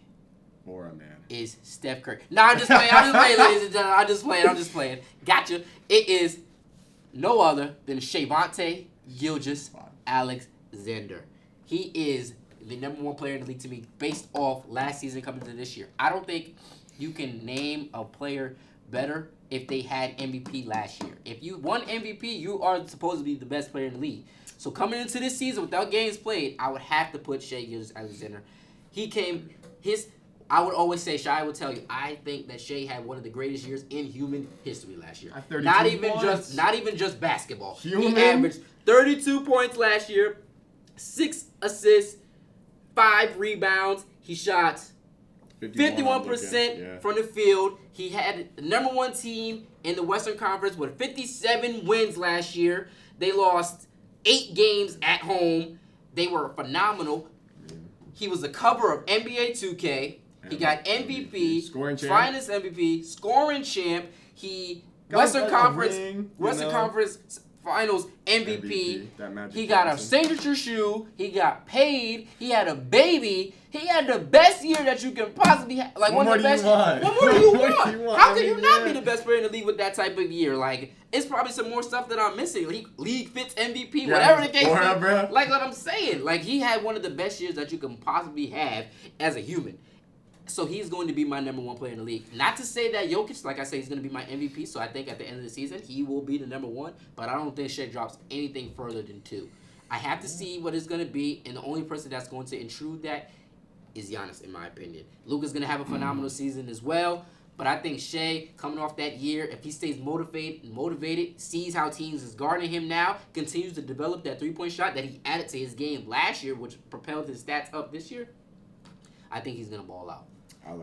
is Steph Curry. No, I'm just playing, ladies and gentlemen. I'm just playing. Gotcha. It is no other than Shavonte Gilgeous-Alexander. He is the number 1 player in the league to me based off last season coming to this year. I don't think you can name a player better if they had MVP last year. If you won MVP, you are supposed to be the best player in the league. So coming into this season without games played, I would have to put Shai Gilgeous-Alexander. I would always say, Shai would tell you, I think that Shai had one of the greatest years in human history last year. Not even just basketball. He averaged 32 points last year, 6 assists, 5 rebounds. He shot 51% from the field. He had the number 1 team in the Western Conference with 57 wins last year. They lost 8 games at home. They were phenomenal. He was the cover of NBA 2K. He got MVP, Finals MVP, scoring champ. Western Conference Finals MVP. He got a signature shoe. He got paid. He had a baby. He had the best year that you can possibly have. Like one of the best. What more do you want? How can you not be the best player in the league with that type of year? Like it's probably some more stuff that I'm missing. League fits MVP, whatever the case. Like what I'm saying. Like he had one of the best years that you can possibly have as a human. So he's going to be my number 1 player in the league. Not to say that Jokic, like I said, he's going to be my MVP. So I think at the end of the season, he will be the number 1. But I don't think Shai drops anything further than 2. I have to see what it's going to be. And the only person that's going to intrude that is Giannis, in my opinion. Luka's going to have a phenomenal season as well. But I think Shai, coming off that year, if he stays motivated, sees how teams is guarding him now, continues to develop that 3-point shot that he added to his game last year, which propelled his stats up this year, I think he's going to ball out.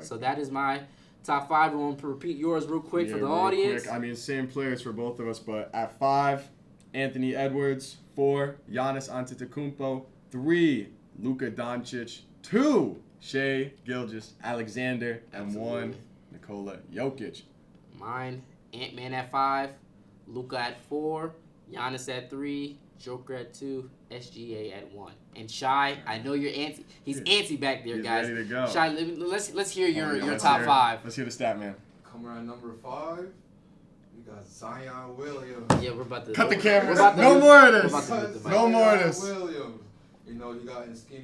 So that is my top 5. I want to repeat yours real quick for the audience. Quick. I mean, same players for both of us, but at 5, Anthony Edwards. 4, Giannis Antetokounmpo. 3, Luka Doncic. 2, Shai Gilgeous-Alexander, and 1, Nikola Jokic. Mine, Ant-Man at 5, Luka at 4, Giannis at 3, Joker at 2, SGA at 1. And Shai, I know you're antsy. He's antsy back there, He's guys. ready to go. Shai, let's hear your Let's top hear- 5. Let's hear the stat, man. Coming at number 5, you got Zion Williams. Yeah, we're about to Cut the we're cameras. about to- No more of we're this. about to mute the mic. No more of this. Williams. You know, you got in scheme.